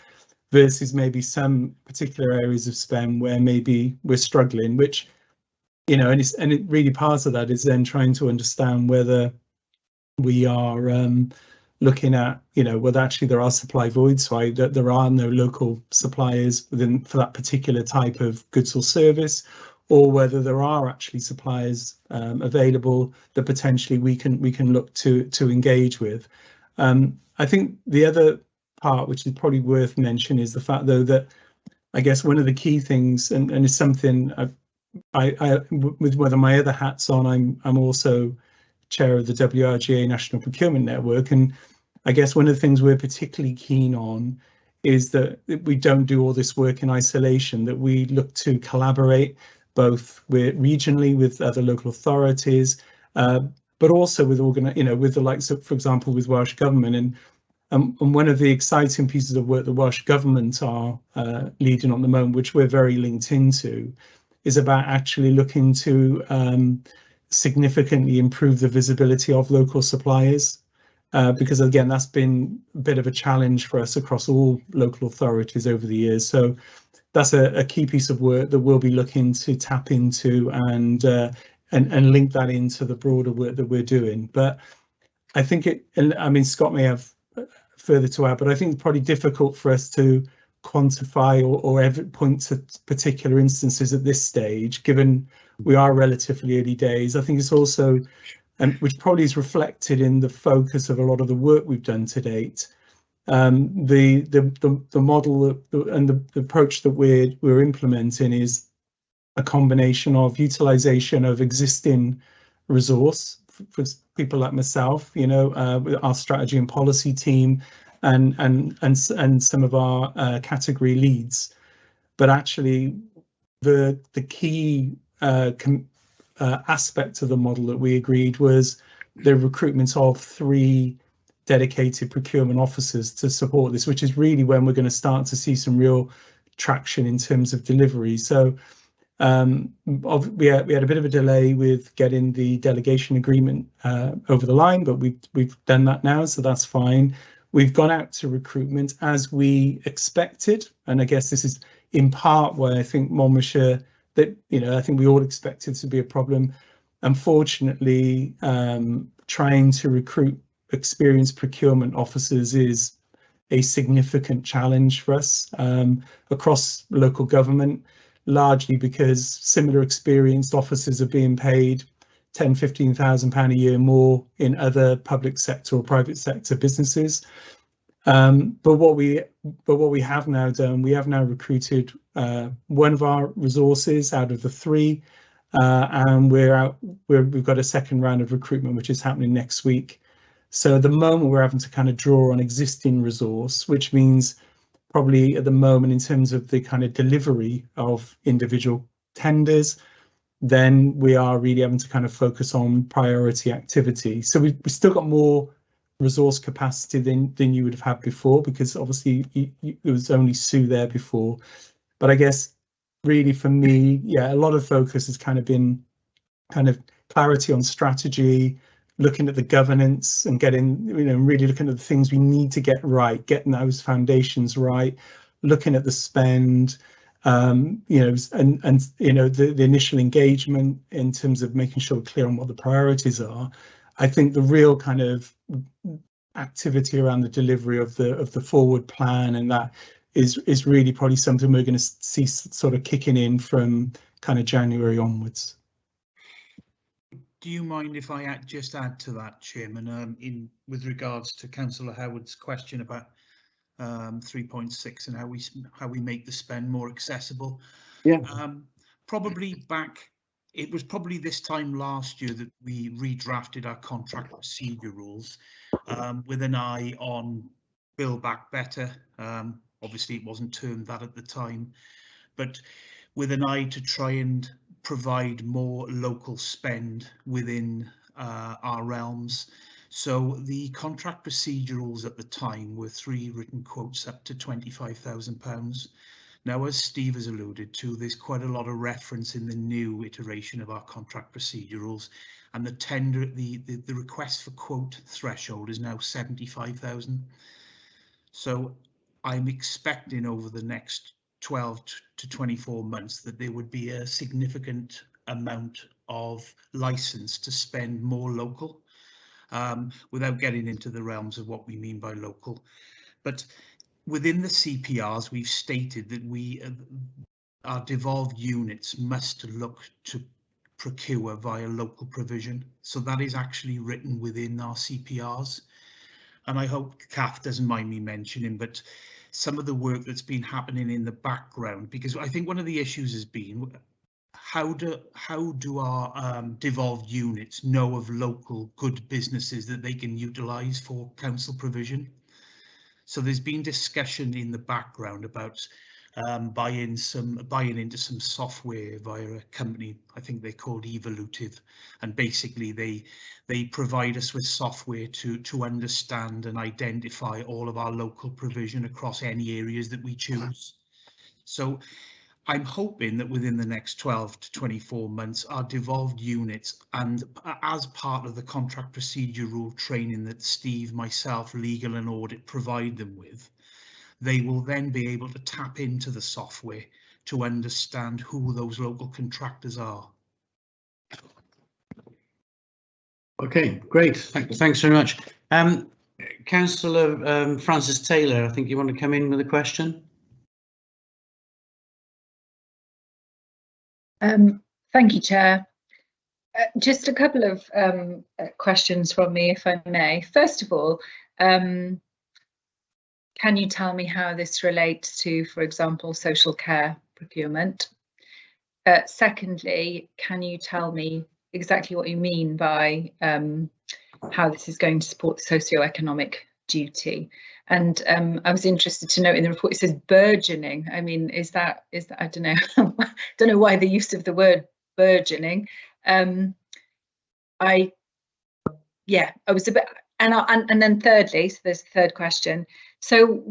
versus maybe some particular areas of spend where maybe we're struggling, which, you know, and it really part of that is then trying to understand whether we are looking at, you know, whether actually there are supply voids, so that there are no local suppliers within for that particular type of goods or service, or whether there are actually suppliers available that potentially we can look to engage with. I think the other part which is probably worth mentioning is the fact, though, that I guess one of the key things, and it's something with one of my other hats on, I'm also chair of the WRGA National Procurement Network, and I guess one of the things we're particularly keen on is that we don't do all this work in isolation, that we look to collaborate both regionally with other local authorities, but also with with the likes of, for example, with Welsh Government. And one of the exciting pieces of work the Welsh Government are leading on the moment, which we're very linked into, is about actually looking to significantly improve the visibility of local suppliers. Because again, that's been a bit of a challenge for us across all local authorities over the years. So that's a key piece of work that we'll be looking to tap into and link that into the broader work that we're doing. But I think Scott may have further to add, but I think it's probably difficult for us to quantify or ever point to particular instances at this stage, given we are relatively early days. I think it's also, which probably is reflected in the focus of a lot of the work we've done to date. The model and the approach that we're implementing is a combination of utilization of existing resource for people like myself, our strategy and policy team, and some of our category leads. But actually, the key aspect of the model that we agreed was the recruitment of 3 dedicated procurement officers to support this, which is really when we're going to start to see some real traction in terms of delivery. So we had a bit of a delay with getting the delegation agreement over the line, but we've done that now, so that's fine. We've gone out to recruitment as we expected, and I guess this is in part why I think Monmouthshire, that I think we all expected to be a problem. Unfortunately, trying to recruit experienced procurement officers is a significant challenge for us across local government, largely because similar experienced officers are being paid £10,000–15,000 a year more in other public sector or private sector businesses. But what we have now done, we have now recruited one of our resources out of the 3, and we've got a second round of recruitment which is happening next week. So at the moment we're having to kind of draw on existing resource, which means probably at the moment in terms of the kind of delivery of individual tenders, then we are really having to kind of focus on priority activity. So we've still got more resource capacity than you would have had before, because obviously it was only Sue there before. But I guess really for me, a lot of focus has kind of been kind of clarity on strategy, looking at the governance and getting, really looking at the things we need to get right, getting those foundations right, looking at the spend, and the initial engagement in terms of making sure we're clear on what the priorities are. I think the real kind of activity around the delivery of the forward plan, and that is really probably something we're going to see sort of kicking in from kind of January onwards. Do you mind if I just add to that, Chairman, with regards to Councillor Howard's question about 3.6 and how we make the spend more accessible? Yeah. It was probably this time last year that we redrafted our contract procedure rules with an eye on Build Back Better. Obviously, it wasn't termed that at the time, but with an eye to try and provide more local spend within our realms. So the contract procedure rules at the time were 3 written quotes up to £25,000. Now, as Steve has alluded to, there's quite a lot of reference in the new iteration of our contract procedure rules, and the request for quote threshold is now 75,000. So I'm expecting over the next 12 to 24 months that there would be a significant amount of license to spend more local, without getting into the realms of what we mean by local. But within the CPRs, we've stated that our devolved units must look to procure via local provision. So that is actually written within our CPRs. And I hope Kath doesn't mind me mentioning, but some of the work that's been happening in the background, because I think one of the issues has been how do our devolved units know of local good businesses that they can utilise for council provision? So there's been discussion in the background about buying into some software via a company, I think they're called Evolutive, and basically they provide us with software to understand and identify all of our local provision across any areas that we choose. So I'm hoping that within the next 12 to 24 months, our devolved units, and as part of the contract procedure rule training that Steve, myself, legal and audit provide them with, they will then be able to tap into the software to understand who those local contractors are. Okay, great. Thanks very much. Councillor Francis Taylor, I think you want to come in with a question. Thank you, Chair. Just a couple of questions from me, if I may. First of all, can you tell me how this relates to, for example, social care procurement? Secondly, can you tell me exactly what you mean by how this is going to support the socio-economic duty? And I was interested to note in the report it says burgeoning. I mean, is that I don't know. Don't know why the use of the word burgeoning. I was a bit, and then thirdly, so there's a third question. So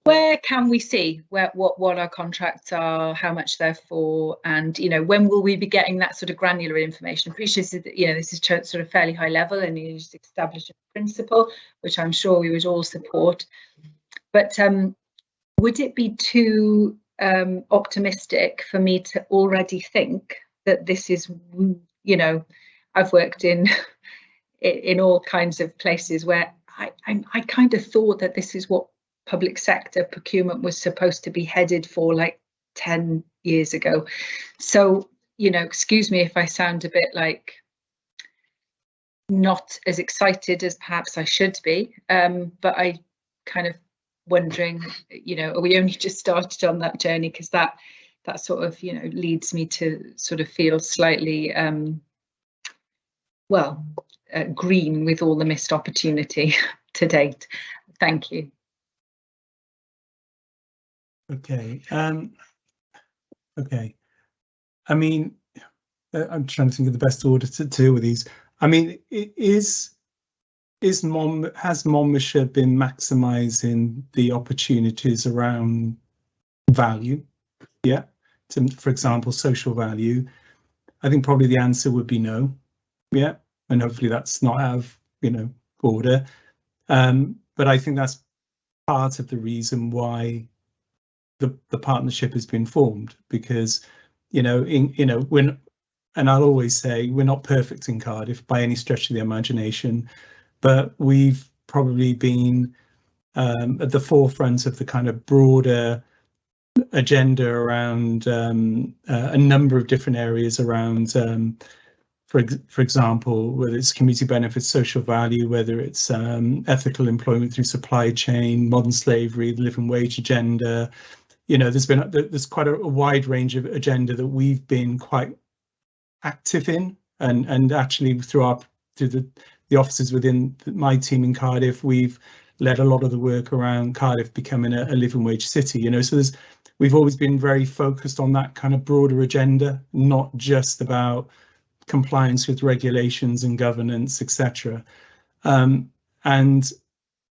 where can we see what our contracts are, how much they're for, and when will we be getting that sort of granular information? Appreciate that this is sort of fairly high level and you just establish a principle, which I'm sure we would all support. But would it be too optimistic for me to already think that this is, I've worked in all kinds of places where I kind of thought that this is what public sector procurement was supposed to be headed for like 10 years ago. So, excuse me if I sound a bit like not as excited as perhaps I should be, but I kind of wondering, are we only just started on that journey? Because that sort of, leads me to sort of feel slightly, green with all the missed opportunity to date. Thank you. Okay. Okay. I mean, I'm trying to think of the best order to deal with these. I mean, has Monmouthshire been maximising the opportunities around value? Yeah. For example, social value. I think probably the answer would be no. Yeah. And hopefully that's not out of, order. But I think that's part of the reason why the partnership has been formed, because when, and I'll always say we're not perfect in Cardiff by any stretch of the imagination, but we've probably been at the forefront of the kind of broader agenda around a number of different areas around, for example, whether it's community benefits, social value, whether it's ethical employment through supply chain, modern slavery, the living wage agenda. There's quite a wide range of agenda that we've been quite active in, and actually through the offices within my team in Cardiff, we've led a lot of the work around Cardiff becoming a living wage city. So we've always been very focused on that kind of broader agenda, not just about compliance with regulations and governance, etc. And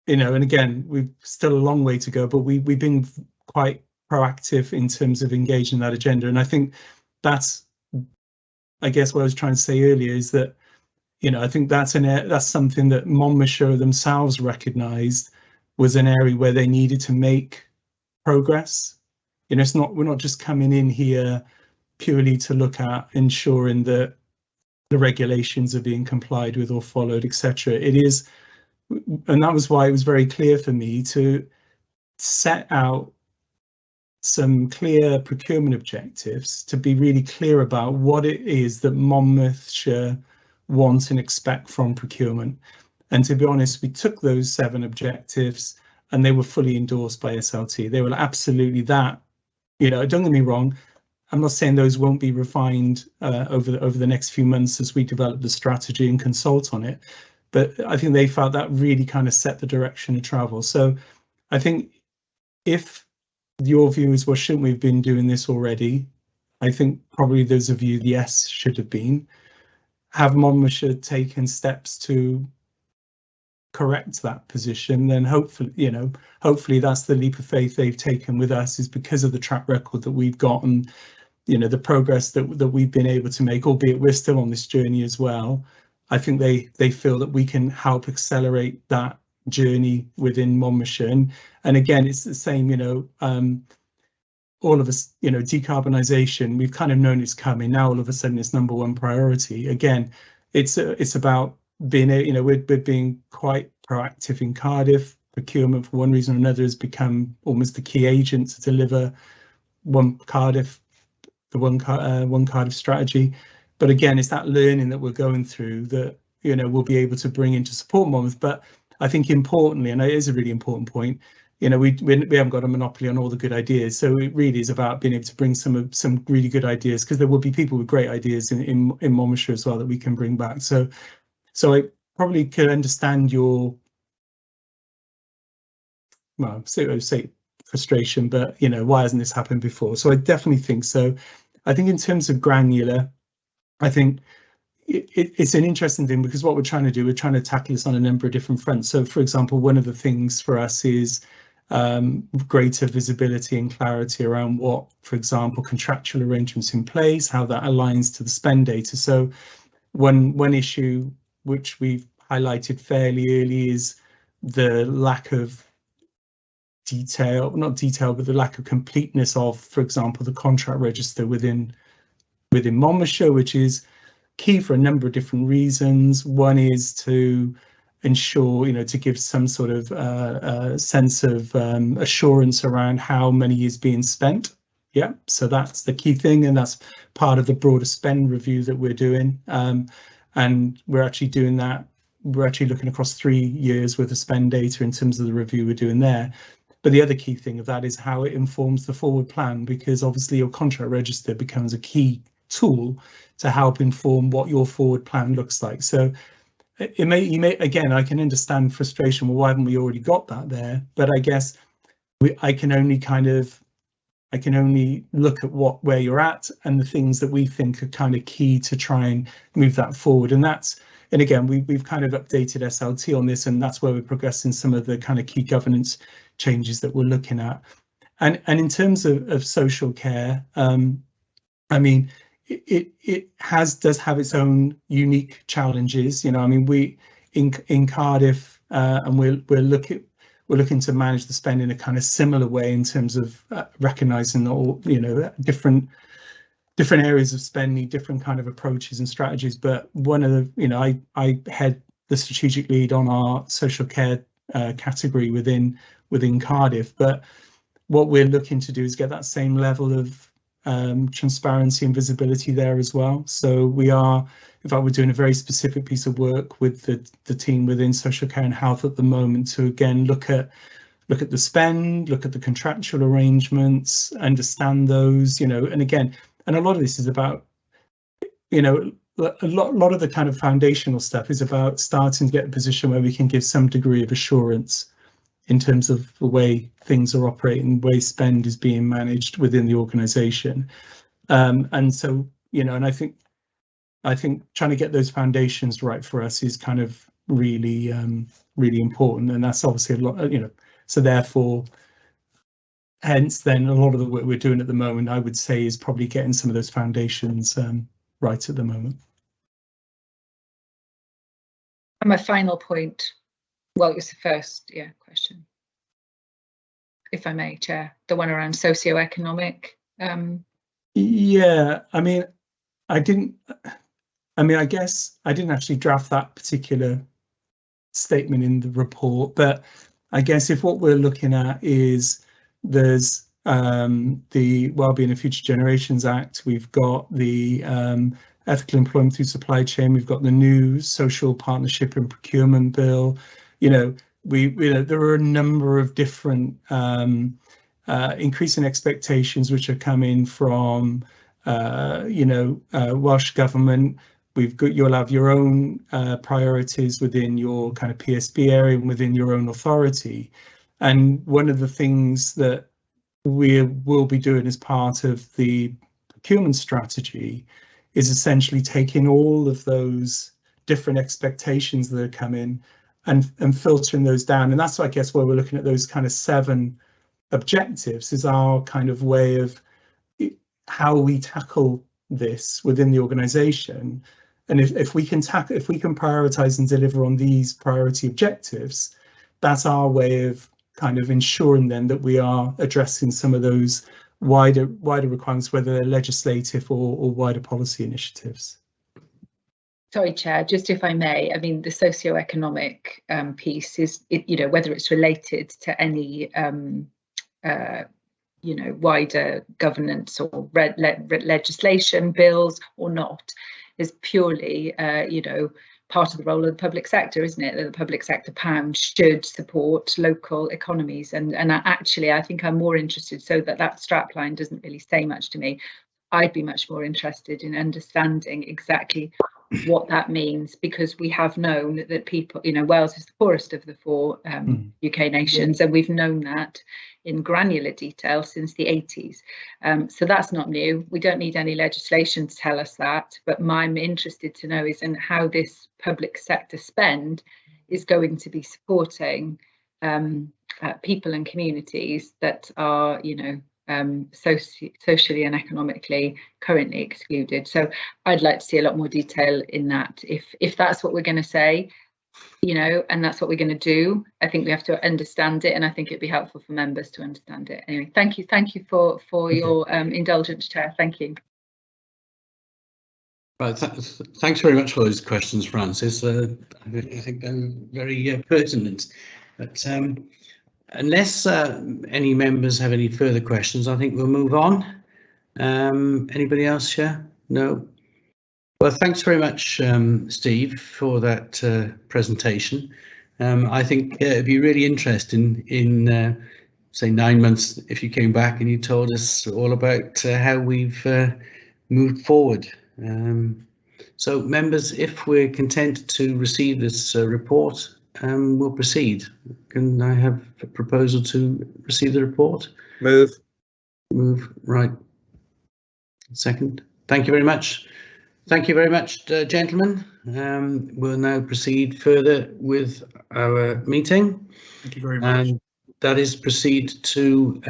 again, we've still a long way to go, but we've been quite proactive in terms of engaging that agenda. And I think that's, I guess what I was trying to say earlier is that, I think that's something that Monmouthshire themselves recognised was an area where they needed to make progress. We're not just coming in here purely to look at ensuring that the regulations are being complied with or followed, etc. It is, and that was why it was very clear for me to set out some clear procurement objectives, to be really clear about what it is that Monmouthshire want and expect from procurement. And to be honest, we took those 7 objectives and they were fully endorsed by SLT. They were absolutely that, you know, don't get me wrong, I'm not saying those won't be refined over the next few months as we develop the strategy and consult on it, but I think they felt that really kind of set the direction of travel. So I think if your view is, well, shouldn't we have been doing this already? I think probably there's a view, yes, should have been. Have Monmouthshire taken steps to correct that position, then hopefully, you know, hopefully that's the leap of faith they've taken with us, is because of the track record that we've got and, you know, the progress that we've been able to make, albeit we're still on this journey as well. I think they feel that we can help accelerate that journey within Monmouthshire. And again, it's the same, you know, all of us, you know, decarbonisation, we've kind of known it's coming. Now all of a sudden it's #1 priority. Again, it's about being, you know, we're being quite proactive in Cardiff. Procurement, for one reason or another, has become almost the key agent to deliver one Cardiff strategy. But again, it's that learning that we're going through that, you know, we'll be able to bring in to support Monmouth. But I think importantly, and it is a really important point, you know, we haven't got a monopoly on all the good ideas. So it really is about being able to bring some really good ideas, because there will be people with great ideas in Monmouthshire as well that we can bring back. So I probably could understand your, well, say frustration, but, you know, why hasn't this happened before? So I definitely think so. I think in terms of granular, I think it's an interesting thing, because what we're trying to do, we're trying to tackle this on a number of different fronts. So, for example, one of the things for us is greater visibility and clarity around what, for example, contractual arrangements in place, how that aligns to the spend data. So one issue which we've highlighted fairly early is the lack of detail, not detail, but the lack of completeness of, for example, the contract register within Monmouthshire, which is key for a number of different reasons. One is to ensure, you know, to give some sort of sense of assurance around how money is being spent. Yeah, so that's the key thing, and that's part of the broader spend review that we're doing. And we're actually doing that. We're actually looking across 3 years worth of spend data in terms of the review we're doing there. But the other key thing of that is how it informs the forward plan, because obviously your contract register becomes a key tool to help inform what your forward plan looks like. So you may again, I can understand frustration. Well, why haven't we already got that there? But I guess I can only look at where you're at and the things that we think are kind of key to try and move that forward. And again, we've kind of updated SLT on this, and that's where we're progressing some of the kind of key governance changes that we're looking at. And in terms of social care, I mean, it does have its own unique challenges. You know, I mean, we in Cardiff, and we're looking to manage the spend in a kind of similar way in terms of recognizing all, you know, different areas of spend need different kind of approaches and strategies. But one of the, you know, I head the strategic lead on our social care category within Cardiff. But what we're looking to do is get that same level of transparency and visibility there as well. So we are, in fact, we're doing a very specific piece of work with the team within social care and health at the moment to again look at the spend, look at the contractual arrangements, understand those, you know, and again, and a lot of this is about, you know, a lot of the kind of foundational stuff is about starting to get a position where we can give some degree of assurance in terms of the way things are operating, the way spend is being managed within the organisation. And so, you know, and I think trying to get those foundations right for us is kind of really, really important. And that's obviously a lot, you know, so therefore, hence then a lot of the work we're doing at the moment, I would say, is probably getting some of those foundations right at the moment. And my final point, well, it was the first, question, if I may, Chair, the one around socioeconomic. Yeah, I mean, I guess I didn't actually draft that particular statement in the report, but I guess if what we're looking at is there's the Wellbeing of Future Generations Act, we've got the Ethical Employment Through Supply Chain, we've got the new Social Partnership and Procurement Bill, you know, there are a number of different increasing expectations which are coming from Welsh Government. You'll have your own priorities within your kind of PSB area and within your own authority. And one of the things that we will be doing as part of the procurement strategy is essentially taking all of those different expectations that are coming and filtering those down. And that's, I guess, where we're looking at those kind of 7 objectives is our kind of way of how we tackle this within the organisation. And if we can prioritise and deliver on these priority objectives, that's our way of kind of ensuring then that we are addressing some of those wider requirements, whether they're legislative or wider policy initiatives. Sorry, Chair, just if I may, I mean, the socio-economic piece is, whether it's related to any, wider governance or legislation, bills or not, is purely, part of the role of the public sector, isn't it? That the public sector pound should support local economies. And actually, I think I'm more interested, so that strapline doesn't really say much to me. I'd be much more interested in understanding exactly what that means, because we have known that people, Wales is the poorest of the 4 UK nations, and we've known that in granular detail since the 80s. So that's not new. We don't need any legislation to tell us that, but I'm interested to know is how this public sector spend is going to be supporting people and communities that are, socially and economically currently excluded. So I'd like to see a lot more detail in that. If that's what we're going to say, and that's what we're going to do, I think we have to understand it, and I think it'd be helpful for members to understand it. Anyway, thank you for your indulgence, Chair. Thank you. Right, thanks very much for those questions, Francis. I think they're very pertinent. But unless any members have any further questions, I think we'll move on. Anybody else here? No? Well, thanks very much, Steve, for that presentation. I think it'd be really interesting in, say, 9 months if you came back and you told us all about how we've moved forward. So, members, if we're content to receive this report, we'll proceed. Can I have a proposal to receive the report? Move. Right. Second. Thank you very much. Thank you very much, gentlemen. We'll now proceed further with our meeting. Thank you very much. And that is proceed to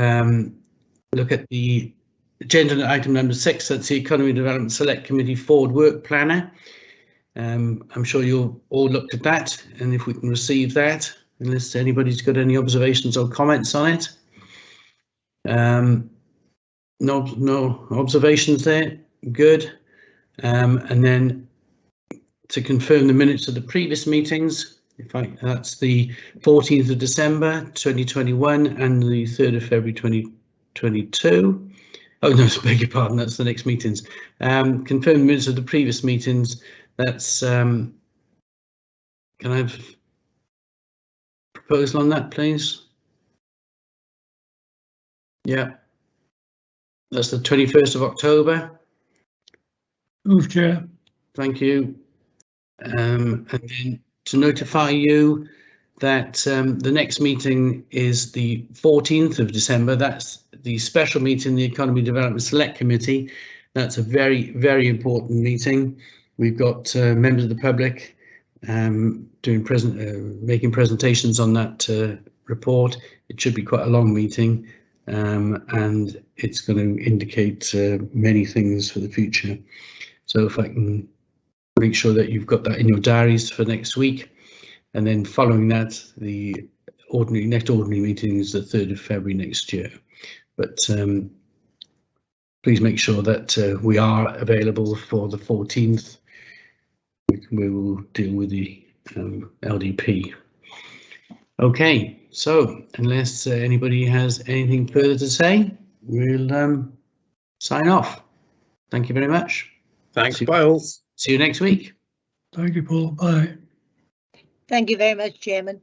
look at the agenda item number 6. That's the Economy Development Select Committee Forward Work Planner. I'm sure you've all looked at that, and if we can receive that, unless anybody's got any observations or comments on it. No observations there. Good. And then to confirm the minutes of the previous meetings, that's the 14th of December 2021 and the 3rd of February 2022. Oh no, I beg your pardon, that's the next meetings. Confirm the minutes of the previous meetings. That's can I have a proposal on that, please? Yeah, that's the 21st of October. Move, Chair. Thank you. And then to notify you that the next meeting is the 14th of December. That's the special meeting, the Economy Development Select Committee. That's a very, very important meeting. We've got members of the public making presentations on that report. It should be quite a long meeting, and it's going to indicate many things for the future. So if I can make sure that you've got that in your diaries for next week, and then following that, the next ordinary meeting is the 3rd of February next year. But please make sure that we are available for the 14th. We will deal with the LDP. Okay, so unless anybody has anything further to say, we'll sign off. Thank you very much. Thanks, bye all. See you next week. Thank you, Paul. Bye. Thank you very much, Chairman.